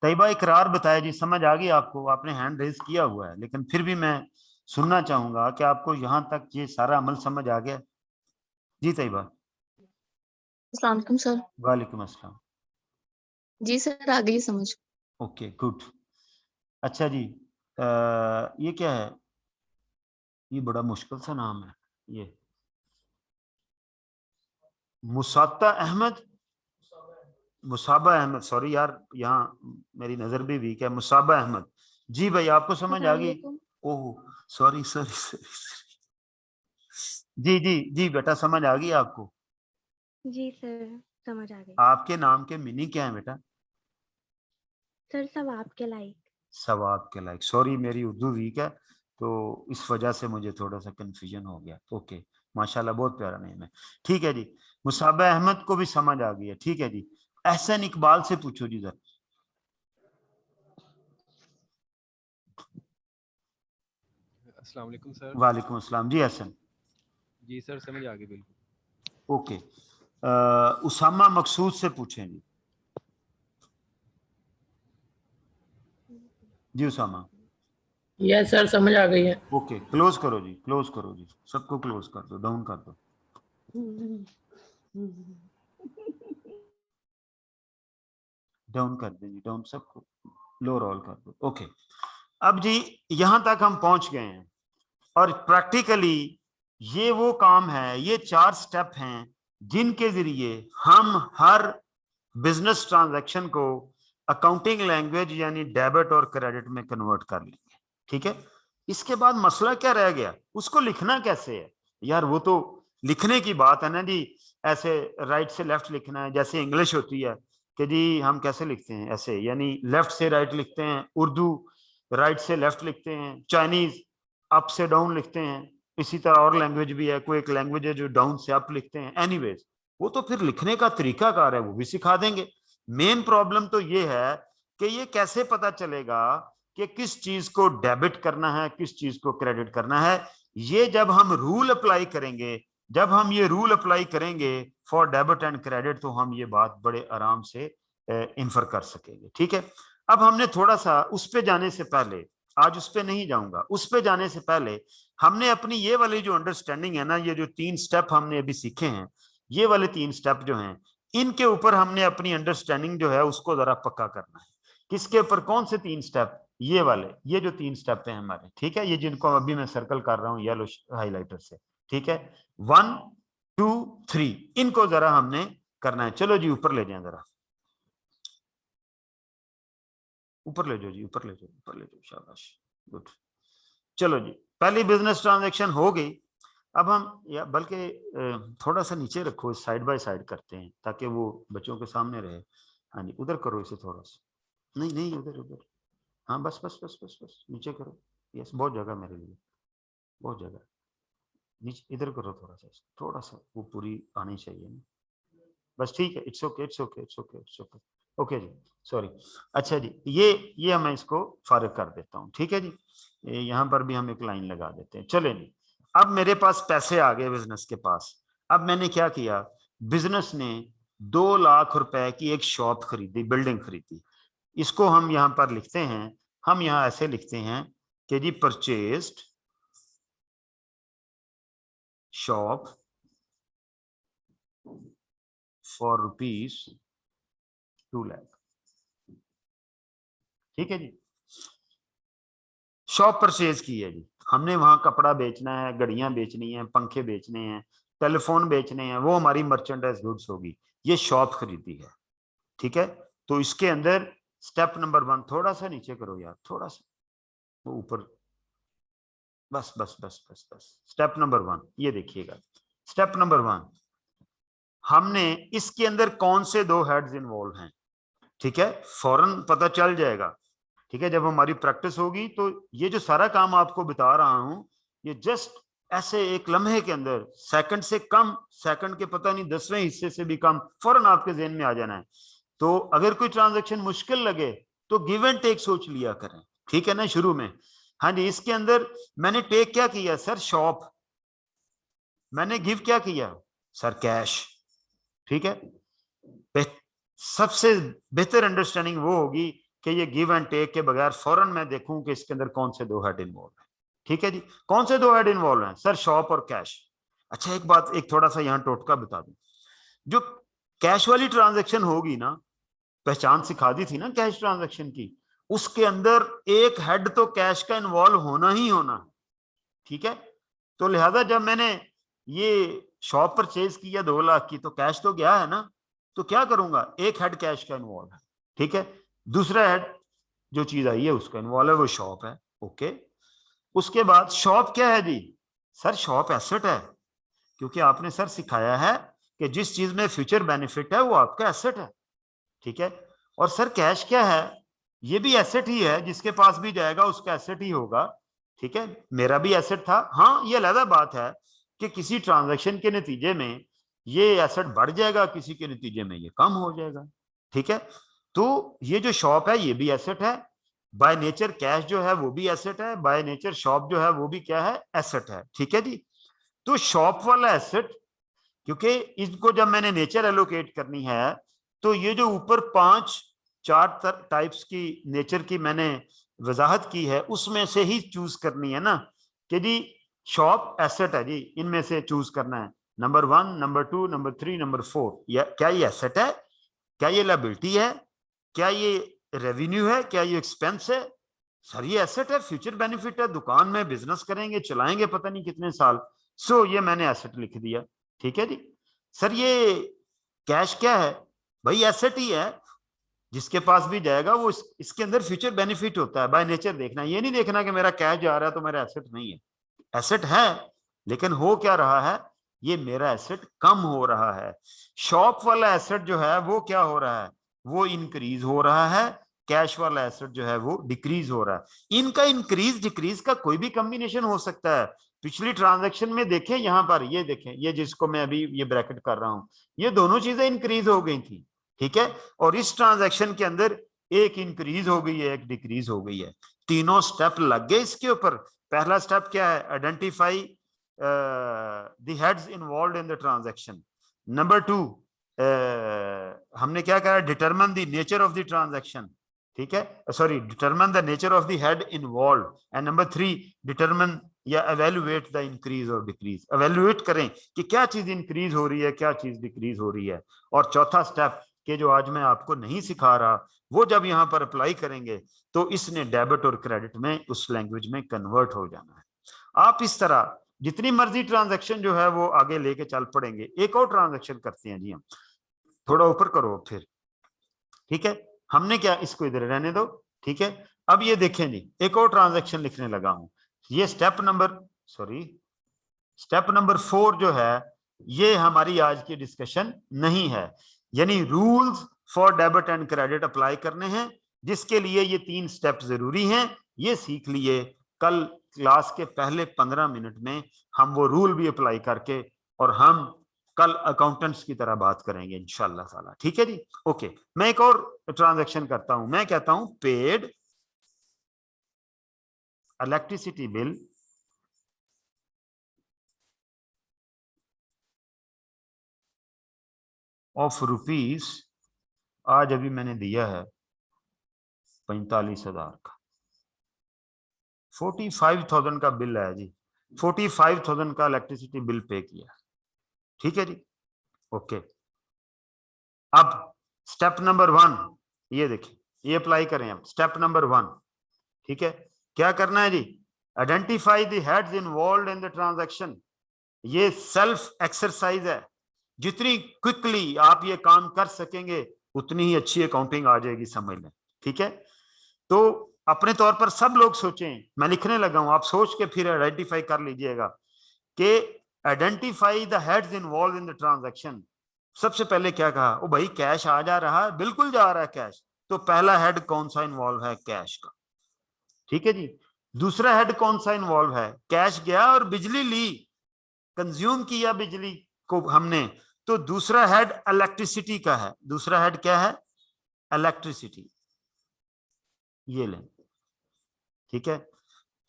तैयबा इकरार बताया जी, समझ आ गई आपको? आपने हैंड रेज किया हुआ है, लेकिन फिर भी मैं सुनना चाहूंगा कि आपको यहां तक ये सारा अमल समझ आ गया? जी तैयबा। अस्सलाम वालेकुम सर। वालेकुम अस्सलाम। जी सर, आ गई समझ। Okay good. अच्छा जी, ये क्या है? ये बड़ा मुश्किल सा नाम है, ये मुसात्ता अहमद, मुसाबा अहमद, सॉरी यार, यहाँ मेरी नजर भी वीक है। मुसाबा अहमद जी भाई, आपको समझ आ गई? ओह सॉरी सॉरी सॉरी, जी जी जी बेटा, समझ आ गई आपको? जी सर, समझ आ गई। आपके नाम के मीनिंग क्या है बेटा? सर सब आपके लायक। सवाब के लायक। सॉरी मेरी उर्दू वीक है तो इस वजह से मुझे थोड़ा सा कंफ्यूजन हो गया। ओके, माशाल्लाह बहुत प्यारा नेम है। ठीक है जी, मुसाबा अहमद को भी समझ आ गई है। ठीक है जी, एहसन इकबाल से पूछो जी जरा। अस्सलाम वालेकुम सर। वालेकुम अस्सलाम जी एहसन। जी सर समझ आ गई बिल्कुल। ओके, उसामा मकसूद से पूछें जी। जी उसामा। यस सर समझ आ गई है। ओके, क्लोज करो जी, क्लोज करो जी, सबको क्लोज कर दो, डाउन कर दो। डाउन कर दें जी, डाउन सबको, लो रोल कर दो। ओके, अब जी यहां तक हम पहुंच गए हैं और प्रैक्टिकली ये वो काम है, ये 4 स्टेप हैं जिनके जरिए हम हर बिजनेस ट्रांजैक्शन को अकाउंटिंग लैंग्वेज यानी डेबिट और क्रेडिट में कन्वर्ट कर लेंगे। ठीक है, इसके बाद मसला क्या रह गया, उसको लिखना कैसे है यार? वो तो लिखने की बात है ना जी, ऐसे राइट से लेफ्ट लिखना है, जैसे इंग्लिश होती है कि जी हम कैसे लिखते हैं ऐसे, यानी लेफ्ट से राइट लिखते हैं, उर्दू राइट से लेफ्ट लिखते हैं, चाइनीज अप से डाउन लिखते हैं, इसी तरह और लैंग्वेज भी है, कोई एक लैंग्वेज है जो डाउन से अप लिखते हैं। एनीवेज वो तो फिर लिखने का तरीकाकार है, वो भी सिखा देंगे। मेन प्रॉब्लम तो ये है कि ये कैसे पता चलेगा कि किस चीज को डेबिट करना है, किस चीज को क्रेडिट करना है। ये जब हम रूल अप्लाई करेंगे, जब हम ये रूल अप्लाई करेंगे फॉर डेबिट एंड क्रेडिट, तो हम ये बात बड़े आराम से इन्फर कर सकेंगे। ठीक है, अब हमने थोड़ा सा उस पे जाने से पहले, आज उस पे नहीं जाऊंगा, उस पे जाने से पहले हमने अपनी ये वाली जो अंडरस्टैंडिंग है ना, ये जो 3 स्टेप हमने अभी सीखे हैं, ये वाले 3 स्टेप जो हैं, इनके ऊपर हमने अपनी अंडरस्टैंडिंग जो है उसको जरा पक्का करना है। किसके ऊपर? कौन से 3 स्टेप? ये वाले, ये जो 3 स्टेप हैं हमारे। ठीक है, ये जिनको अभी मैं सर्कल कर रहा हूं येलो हाईलाइटर से। ठीक है, 1 2 3, इनको जरा हमने करना है। चलो जी ऊपर ले जाएं, जरा ऊपर ले जाओ जी, ऊपर ले जाओ, ऊपर ले जाओ, शाबाश, गुड। चलो जी, पहली बिजनेस ट्रांजैक्शन हो गई। अब हम, या बल्कि थोड़ा सा नीचे रखो, साइड बाय साइड करते हैं ताकि वो बच्चों के सामने रहे। हाँ जी, उधर करो इसे थोड़ा सा, नहीं नहीं उधर उधर, हाँ बस बस बस बस बस नीचे करो। यस, बहुत जगह मेरे लिए, बहुत जगह। नीचे इधर करो थोड़ा सा, थोड़ा सा वो पूरी आनी चाहिए ना, बस ठीक है। It's okay it's okay it's okay it's okay. Okay जी, सॉरी। अच्छा जी, ये मैं इसको फारिग कर देता हूँ। ठीक है जी, यहाँ पर भी हम एक लाइन लगा देते हैं। चले जी, अब मेरे पास पैसे आ गए बिजनेस के पास। अब मैंने क्या किया, बिजनेस ने 2 लाख रुपए की एक शॉप खरीदी, बिल्डिंग खरीदी। इसको हम यहाँ पर लिखते हैं, हम यहाँ ऐसे लिखते हैं कि जी परचेज्ड शॉप फॉर ₹2 लाख। ठीक है जी, शॉप परचेज की है जी हमने, वहां कपड़ा बेचना है, घड़ियां बेचनी है, पंखे बेचने हैं, टेलीफोन बेचने हैं, वो हमारी मर्चेंडाइज गुड्स होगी। ये शॉप खरीदी है। ठीक है, तो इसके अंदर स्टेप नंबर 1, थोड़ा सा नीचे करो यार, थोड़ा सा वो ऊपर, बस बस बस बस बस। स्टेप नंबर 1 ये देखिएगा, स्टेप नंबर 1 हमने इसके अंदर कौन से 2 हेड्स इन्वॉल्व हैं। ठीक है, फौरन पता चल जाएगा। ठीक है, जब हमारी प्रैक्टिस होगी तो ये जो सारा काम आपको बता रहा हूं, ये जस्ट ऐसे एक लम्हे के अंदर, सेकंड से कम, सेकंड के पता नहीं 10वें हिस्से से भी कम, फौरन आपके ज़हन में आ जाना है। तो अगर कोई ट्रांजैक्शन मुश्किल लगे तो गिव एंड टेक सोच लिया करें। ठीक है ना, शुरू में। हाँ जी, इसके अंदर मैंने टेक क्या किया सर? शॉप। मैंने गिव क्या किया सर? कैश। ठीक है, सबसे बेहतर अंडरस्टैंडिंग वो होगी कि ये गिव एंड टेक के बगैर फौरन मैं देखूं कि इसके अंदर कौन से 2 हेड इन्वॉल्व हैं। ठीक है जी, कौन से 2 हेड इन्वॉल्व हैं सर? शॉप और कैश। अच्छा, एक बात, एक थोड़ा सा यहां टोटका बता दूं, जो कैश वाली ट्रांजैक्शन होगी ना, पहचान सिखा दी थी ना कैश ट्रांजैक्शन की, उसके अंदर एक हेड तो कैश का इन्वॉल्व होना ही होना है। ठीक है, तो लिहाजा जब मैंने ये शॉप परचेज किया 2 लाख की, तो कैश तो गया है ना, तो क्या करूंगा, एक हेड कैश का इन्वॉल्व है। ठीक है, दूसरा हेड जो चीज आई है उसका इन्वॉल्व है, वो शॉप है। ओके, उसके बाद शॉप क्या है जी? सर शॉप एसेट है, क्योंकि आपने सर सिखाया है कि जिस चीज में फ्यूचर बेनिफिट है वो आपका एसेट है, ठीक है। और सर कैश क्या है, ये भी एसेट ही है, जिसके पास भी जाएगा उसका एसेट ही होगा, ठीक है। मेरा भी एसेट था। हाँ, ये अलग बात है कि किसी ट्रांजैक्शन के नतीजे में ये एसेट बढ़ जाएगा, किसी के नतीजे में ये कम हो जाएगा, ठीक है। तो ये जो शॉप है ये भी एसेट है, बाय नेचर कैश जो है वो भी एसेट है, बाय नेचर शॉप जो है वो भी क्या है, एसेट है, ठीक है जी। तो शॉप वाला एसेट, क्योंकि इसको जब मैंने नेचर एलोकेट करनी है तो ये जो ऊपर 4 टाइप्स की नेचर की मैंने वजाहत की है उसमें से ही चूज करनी है ना, कि जी शॉप एसेट है जी, इनमें से चूज करना है, नंबर 1, नंबर 2, नंबर 3, नंबर 4। क्या ये एसेट है, क्या ये लायबिलिटी है, क्या ये रेवेन्यू है, क्या ये एक्सपेंस है? सर ये एसेट है, फ्यूचर बेनिफिट है, दुकान में बिजनेस करेंगे, चलाएंगे पता नहीं कितने साल। सो ये मैंने एसेट लिख दिया, ठीक है जी। सर ये कैश क्या है, भाई एसेट ही है, जिसके पास भी जाएगा वो इसके अंदर फ्यूचर बेनिफिट होता है, बाय नेचर देखना, ये नहीं देखना कि मेरा कैश जा रहा है तो मेरा एसेट नहीं है। एसेट है, लेकिन हो क्या रहा है, ये मेरा एसेट कम हो रहा है। शॉप वाला एसेट जो है वो क्या हो रहा है, वो इंक्रीज हो रहा है, कैश वाला एसेट जो है वो डिक्रीज हो रहा है। इनका इंक्रीज डिक्रीज का कोई भी कॉम्बिनेशन हो सकता है। पिछली ट्रांजैक्शन में देखें, यहां पर ये देखें, ये जिसको मैं अभी ये ब्रैकेट कर रहा हूं, ये दोनों चीजें इंक्रीज हो गई थी, ठीक है। और इस ट्रांजैक्शन के अंदर एक इंक्रीज हो गई है, एक डिक्रीज हो गई है। तीनों स्टेप लग गए इसके ऊपर। पहला स्टेप क्या है, identify the heads involved in the transaction. Number 2 हमने क्या कहा, determine the nature of the transaction, ठीक है, sorry, determine the nature of the head involved. And number 3 determine या एवेल्युएट द इंक्रीज और डिक्रीज। एवेल्युएट करें कि क्या चीज इंक्रीज हो रही है, क्या चीज डिक्रीज हो रही है। और चौथा स्टेप कि जो आज मैं आपको नहीं सिखा रहा, वो जब यहाँ पर अप्लाई करेंगे तो इसने डेबिट और क्रेडिट में उस लैंग्वेज में कन्वर्ट हो जाना है। आप इस तरह जितनी मर्जी ट्रांजैक्शन जो है वो आगे लेके चल पड़ेंगे। एक और ट्रांजैक्शन करते हैं जी हम, थोड़ा ऊपर करो फिर, ठीक है। हमने क्या, इसको इधर रहने दो, ठीक है। अब ये देखें जी, एक और ट्रांजैक्शन लिखने लगा हूं। ये स्टेप नंबर 4 जो है ये हमारी आज की डिस्कशन नहीं है, यानी rules for debit and credit apply करने हैं, जिसके लिए ये 3 स्टेप जरूरी हैं। ये सीख लिए, कल क्लास के पहले 15 मिनट में हम वो रूल भी अप्लाई करके और हम कल अकाउंटेंट्स की तरह बात करेंगे इंशाल्लाह ताला, ठीक है जी। ओके, मैं एक और ट्रांजैक्शन करता हूं। मैं कहता हूं paid electricity bill of rupees, आज अभी मैंने दिया है 45,000 का, 45,000 का बिल है जी, 45,000 का इलेक्ट्रिसिटी बिल पे किया, ठीक है जी। ओके, अब स्टेप नंबर 1 ये देखिए, ये अप्लाई करें अब। स्टेप नंबर 1, ठीक है, क्या करना है जी, identify the heads involved in the transaction. ये सेल्फ एक्सरसाइज है, जितनी क्विकली आप ये काम कर सकेंगे उतनी ही अच्छी अकाउंटिंग आ जाएगी, समझ लें, ठीक है। तो अपने तौर पर सब लोग सोचें, मैं लिखने लगा हूं, आप सोच के फिर आइडेंटिफाई कर लीजिएगा कि identify the heads involve in the transaction. सबसे पहले क्या कहा, ओ भाई कैश आ जा रहा है, बिल्कुल जा रहा है कैश, तो पहला हेड कौन सा इन्वॉल्व है, कैश का, ठीक है जी। दूसरा हेड कौन सा इन्वॉल्व है, कैश गया और बिजली ली, कंज्यूम किया बिजली को हमने, तो दूसरा हेड इलेक्ट्रिसिटी का है। दूसरा हेड क्या है, इलेक्ट्रिसिटी, ये लें, ठीक है।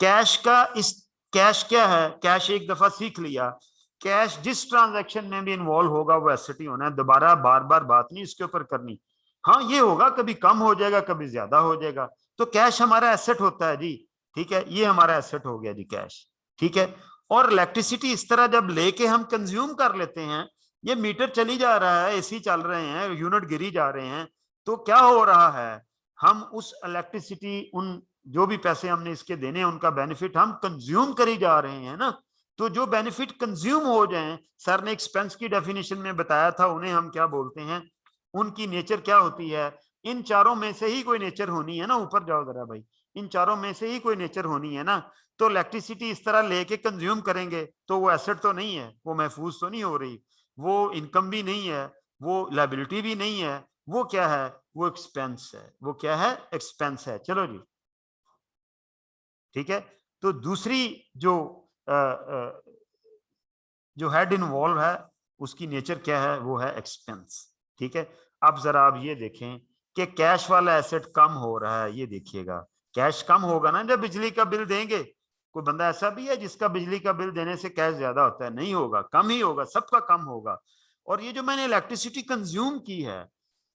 कैश का, इस कैश क्या है, कैश एक दफा सीख लिया, कैश जिस ट्रांजैक्शन में भी इन्वॉल्व होगा वो एसेट ही होना है, दोबारा बार बार बात नहीं इसके ऊपर करनी। हाँ ये होगा, कभी कम हो जाएगा, कभी ज्यादा हो जाएगा, तो कैश हमारा एसेट होता है जी, ठीक है, ये हमारा एसेट हो गया जी कैश, ठीक है। और इलेक्ट्रिसिटी इस तरह जब लेके हम कंज्यूम कर लेते हैं, ये मीटर चली जा रहा है, एसी चल रहे हैं, यूनिट गिरी जा रहे हैं, तो क्या हो रहा है, हम उस इलेक्ट्रिसिटी, उन जो भी पैसे हमने इसके देने हैं उनका बेनिफिट हम कंज्यूम करी जा रहे हैं ना। तो जो बेनिफिट कंज्यूम हो जाएं, सर ने एक्सपेंस की डेफिनेशन में बताया था, उन्हें हम क्या बोलते हैं, उनकी नेचर क्या होती है, इन चारों में से ही कोई नेचर होनी है ना, ऊपर जाओ जरा भाई, इन चारों में से ही कोई नेचर होनी है ना। तो इलेक्ट्रिसिटी इस तरह लेके कंज्यूम करेंगे तो वो एसेट तो नहीं है, वो महफूज तो नहीं हो रही। वो इनकम भी नहीं है, वो लायबिलिटी भी नहीं है, वो क्या है, वो एक्सपेंस है। वो क्या है, एक्सपेंस है। चलो जी, ठीक है। तो दूसरी जो जो हेड इन्वॉल्व है उसकी नेचर क्या है, वो है एक्सपेंस। ठीक है। अब जरा आप ये देखें कि कैश वाला एसेट कम हो रहा है, ये देखिएगा। कैश कम होगा ना जब बिजली का बिल देंगे। कोई बंदा ऐसा भी है जिसका बिजली का बिल देने से कैश ज्यादा होता है? नहीं होगा, कम ही होगा, सबका कम होगा। और ये जो मैंने इलेक्ट्रिसिटी कंज्यूम की है,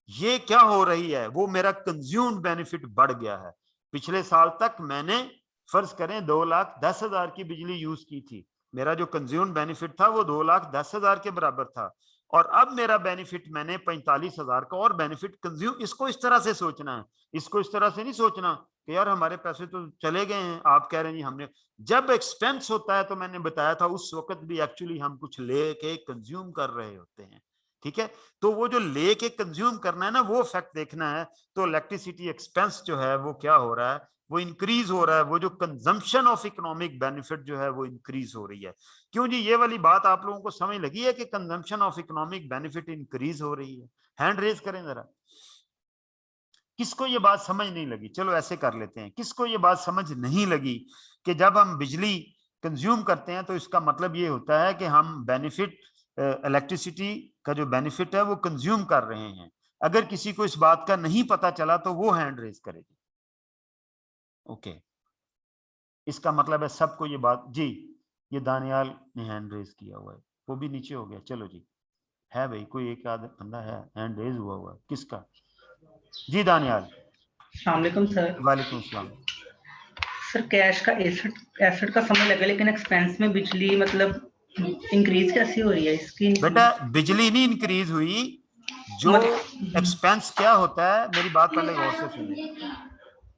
ये क्या हो रही है, वो मेरा कंज्यूम्ड बेनिफिट बढ़ गया है। पिछले साल तक मैंने फर्ज करें 2,10,000 की बिजली यूज की थी, मेरा जो कंज्यूम्ड बेनिफिट था वो 2,10,000 के बराबर था। और अब मेरा बेनिफिट, मैंने 45,000 का और बेनिफिट कंज्यूम। इसको इस तरह से सोचना है, इसको इस तरह से नहीं सोचना कि यार हमारे पैसे तो चले गए हैं, आप कह रहे हैं हमने। जब एक्सपेंस होता है तो मैंने बताया था उस वक्त भी एक्चुअली हम कुछ लेके कंज्यूम कर रहे होते हैं। ठीक है। तो वो जो लेके कंज्यूम करना है ना, वो फैक्ट देखना है। तो इलेक्ट्रिसिटी एक्सपेंस जो है वो क्या हो रहा है, वो इंक्रीज हो रहा है। वो जो कंजम्पशन ऑफ इकोनॉमिक बेनिफिट जो है वो इंक्रीज हो रही है। क्यों जी, ये वाली बात आप लोगों को समझ लगी है कि consumption of economic benefit increase हो रही है? हैंड रेज करें जरा, किसको ये बात समझ नहीं लगी। चलो ऐसे कर लेते हैं, किसको ये बात समझ नहीं लगी कि जब हम बिजली कंज्यूम करते हैं तो इसका मतलब ये होता है कि हम बेनिफिट, इलेक्ट्रिसिटी का जो बेनिफिट है वो कंज्यूम कर रहे हैं। अगर किसी को इस बात का नहीं पता चला तो वो हैंड रेज करेगी। ओके, इसका मतलब है सबको ये बात। जी, ये दानियाल ने हैंड रेज किया हुआ है, वो भी नीचे हो गया। चलो जी, है भाई, कोई एक आध बंदा है हैंड रेज हुआ हुआ है, किसका? जी दानियाल। अस्सलाम वालेकुम सर। वालेकुम सलाम। सर कैश का एसेट का समझ लगा, लेकिन एक्सपेंस में बिजली मतलब इंक्रीज कैसे हो रही है इसकी? बेटा बिजली नहीं इंक्रीज हुई, जो एक्सपेंस क्या होता है, मेरी बात पहले गौर से सुनिए।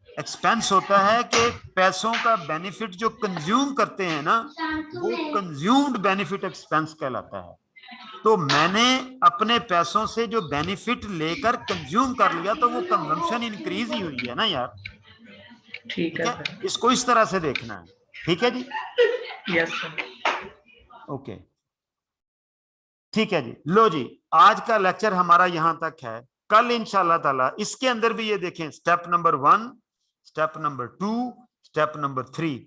एक्सपेंस होता है कि पैसों का बेनिफिट जो कंज्यूम करते हैं ना, वो कंज्यूम्ड बेनिफिट एक्सपेंस कहलाता है। तो मैंने अपने पैसों से जो बेनिफिट लेकर कंज्यूम कर लिया तो वो कंजम्पशन इंक्रीज ही हुई है ना यार। ठीक है, इसको इस तरह से देखना है। ठीक है जी, यस सर। ओके, ठीक है जी। लो जी, आज का लेक्चर हमारा यहां तक है। कल इंशाल्लाह ताला इसके अंदर भी ये देखें, step number 1, step number 2, step number 3,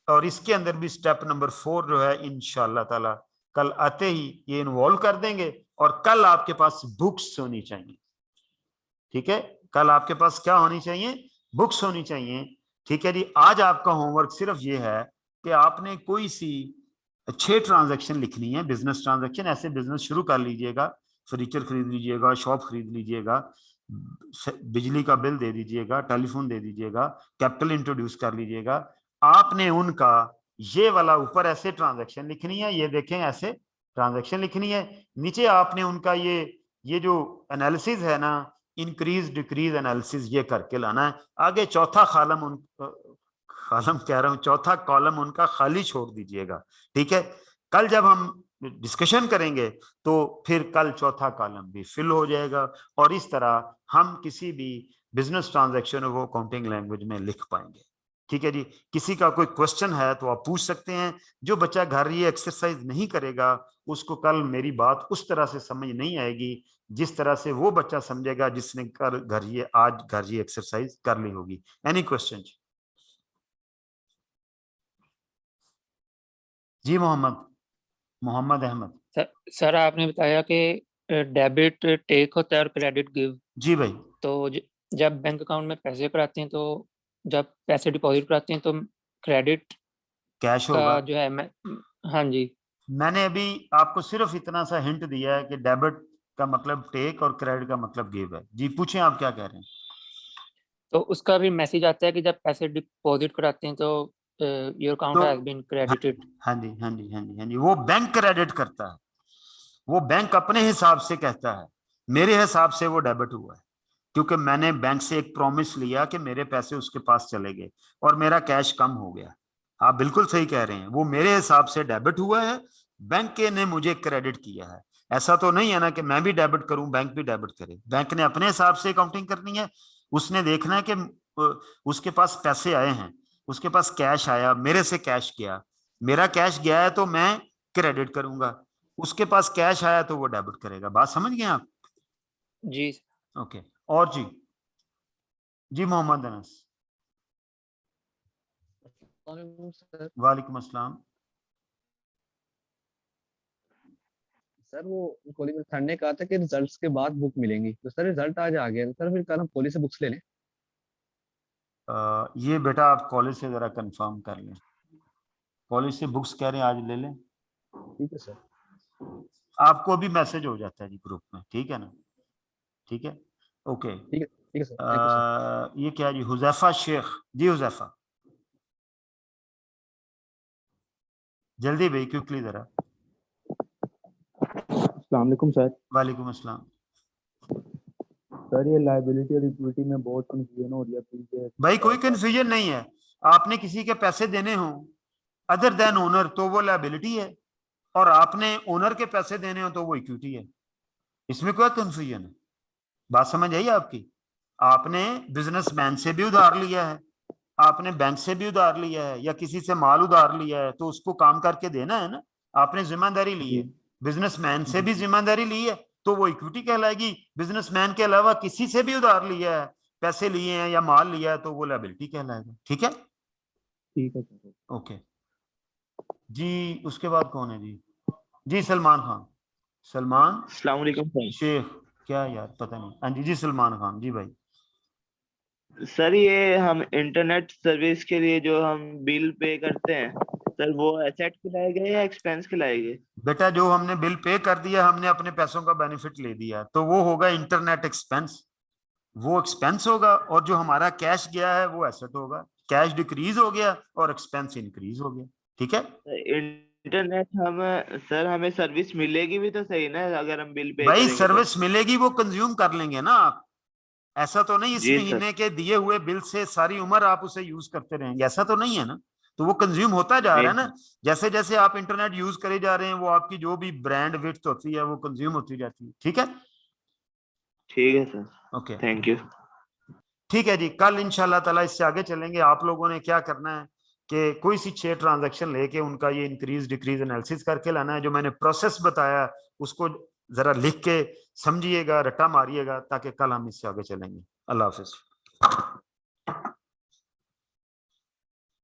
और इसके अंदर भी स्टेप नंबर 4 जो है इंशाल्लाह ताला कल आते ही ये इन्वॉल्व कर देंगे। और कल आपके पास बुक्स होनी चाहिए। ठीक है, कल आपके पास क्या होनी चाहिए? बुक्स होनी चाहिए। ठीक है जी। आज आपका होमवर्क सिर्फ ये है कि आपने कोई सी 6 ट्रांजैक्शन लिखनी है, बिजनेस ट्रांजैक्शन। ऐसे बिजनेस शुरू कर लीजिएगा, फर्नीचर खरीद लीजिएगा, शॉप खरीद लीजिएगा, बिजली का बिल दे दीजिएगा, टेलीफोन दे दीजिएगा, कैपिटल इंट्रोड्यूस कर लीजिएगा। आपने उनका ये वाला ऊपर ऐसे ट्रांजैक्शन लिखनी है, ये देखें ऐसे ट्रांजैक्शन लिखनी है। नीचे आपने उनका ये जो एनालिसिस है ना, इंक्रीज डिक्रीज एनालिसिस, ये करके लाना है। आगे चौथा चौथा कॉलम उनका खाली छोड़ दीजिएगा। ठीक है, कल जब हम डिस्कशन करेंगे तो फिर कल चौथा कॉलम भी फिल हो जाएगा, और इस तरह हम किसी भी बिजनेस ट्रांजैक्शन वो अकाउंटिंग लैंग्वेज में लिख पाएंगे। ठीक है जी। किसी का कोई क्वेश्चन है तो आप पूछ सकते हैं। जो बच्चा घर ये एक्सरसाइज नहीं करेगा उसको कल मेरी बात उस तरह से समझ नहीं आएगी जिस तरह से वो बच्चा समझेगा जिसने आज घर ये एक्सरसाइज कर ली होगी। Any question? जी मोहम्मद अहमद। सर आपने बताया कि डेबिट टेक होता है और क्रेडिट गिव। जी भाई। तो जब बैंक अकाउंट में पैसे कराते हैं, तो जब पैसे डिपॉजिट कराते हैं तो क्रेडिट कैश होगा जो है। हाँ जी, मैंने अभी आपको सिर्फ इतना सा हिंट दिया है कि डेबिट का मतलब टेक और क्रेडिट का मतलब गिव है। जी पूछें, आप क्या कह रहे हैं? तो उसका भी मैसेज आता है कि जब पैसे डिपॉजिट कराते हैं तो your account has been credited. हाँ जी हाँ जी हाँ जी हाँ जी, वो बैंक क्रेडिट करता है। वो बैंक अपने हिसाब से कहता है, मेरे हिसाब से वो डेबिट हुआ है, क्योंकि मैंने बैंक से एक प्रॉमिस लिया कि मेरे पैसे उसके पास चले गए और मेरा कैश कम हो गया। आप बिल्कुल सही कह रहे हैं, वो मेरे हिसाब से डेबिट हुआ है, बैंक ने मुझे क्रेडिट किया है। ऐसा तो नहीं है ना कि मैं भी डेबिट करूं बैंक भी डेबिट करे। बैंक ने अपने हिसाब से अकाउंटिंग करनी है। उसने देखना है कि उसके पास पैसे आए हैं, उसके पास कैश आया, मेरे से कैश गया, मेरा कैश गया है तो मैं क्रेडिट करूंगा। उसके पास कैश आया तो वो डेबिट करेगा। बात समझ गए आप? जी ओके। और जी मोहम्मद अनस। सर वालेकुम अस्सलाम। सर वो कॉलेज सर ने कहा था कि रिजल्ट्स के बाद बुक मिलेंगी, तो सर रिजल्ट आज आ गया तो सर फिर कल हम कॉलेज से बुक्स ले लें। ये बेटा आप कॉलेज से जरा कंफर्म कर लें, कॉलेज से बुक्स कह रहे हैं आज ले लें। ठीक है सर। आपको अभी मैसेज हो जाता है जी ग्रुप में, ठीक है ना? ठीक है, ओके। ठीक है सर, थैंक यू सर। ये क्या जी, हुजैफा शेख जी, हुजैफा जल्दी भाई, क्विकली जरा। अस्सलाम वालेकुम सर। वालेकुम अस्सलाम। सर ये लायबिलिटी और इक्विटी में बहुत कंफ्यूजन हो रही है प्लीज। भाई कोई कंफ्यूजन नहीं है, आपने किसी के पैसे देने हो अदर देन ओनर तो वो लायबिलिटी है, और आपने ओनर के पैसे देने हो तो वो इक्विटी है। इसमें कोई कंफ्यूजन है? बात समझ आई आपकी? आपने बिजनेसमैन से भी उधार लिया है, आपने बैंक से भी उधार लिया है, या किसी से माल उधार लिया है, तो उसको काम करके देना है ना। आपने जिम्मेदारी ली है, बिजनेसमैन से भी जिम्मेदारी ली है तो वो इक्विटी कहलाएगी। बिजनेसमैन के अलावा किसी से भी उधार लिया है, पैसे लिए हैं या माल लिया है तो वो लायबिलिटी कहलाएगा। ठीक है? ठीक है सर। ओके जी। उसके बाद कौन है जी? जी सलमान खान। सलमान अस्सलाम वालेकुम सर। शेख क्या यार पता नहीं। हाँ जी, जी सलमान खान जी भाई। सर ये हम इंटरनेट सर्विस के लिए जो हम बिल पे करते हैं सर, वो एसेट खिलाएंगे या एक्सपेंस खिलाएंगे? बेटा जो हमने बिल पे कर दिया, हमने अपने पैसों का बेनिफिट ले दिया, तो वो होगा इंटरनेट एक्सपेंस, वो एक्सपेंस होगा। और जो हमारा कैश गया है वो एसेट होगा। कैश डिक्रीज हो गया और एक्सपेंस इंक्रीज हो गया। ठीक है? इंटरनेट हम सर हमें सर्विस मिलेगी भी तो सही ना, अगर हम बिल पे भाई करेंगे सर्विस मिलेगी, वो कंज्यूम कर लेंगे ना आप। ऐसा तो नहीं इस जी सर। महीने के दिए हुए बिल से सारी उम्र आप उसे यूज करते रहेंगे, ऐसा तो नहीं है ना। तो वो कंज्यूम होता जा रहा है ना, जैसे जैसे आप इंटरनेट यूज करे जा रहे हैं, वो आपकी जो भी ब्रांड विड्थ होती है वो कंज्यूम होती जाती है। ठीक है? ठीक है सर, ओके थैंक यू। ठीक है जी। कल इंशाल्लाह ताला इससे आगे चलेंगे। आप लोगों ने क्या करना है कि कोई सी 6 ट्रांजैक्शन लेके उनका ये इंक्रीज डिक्रीज एनालिसिस करके लाना है। जो मैंने प्रोसेस बताया उसको जरा लिख के समझिएगा, रट्टा मारिएगा, ताकि कल हम इससे आगे चलेंगे। अल्लाह हाफिज।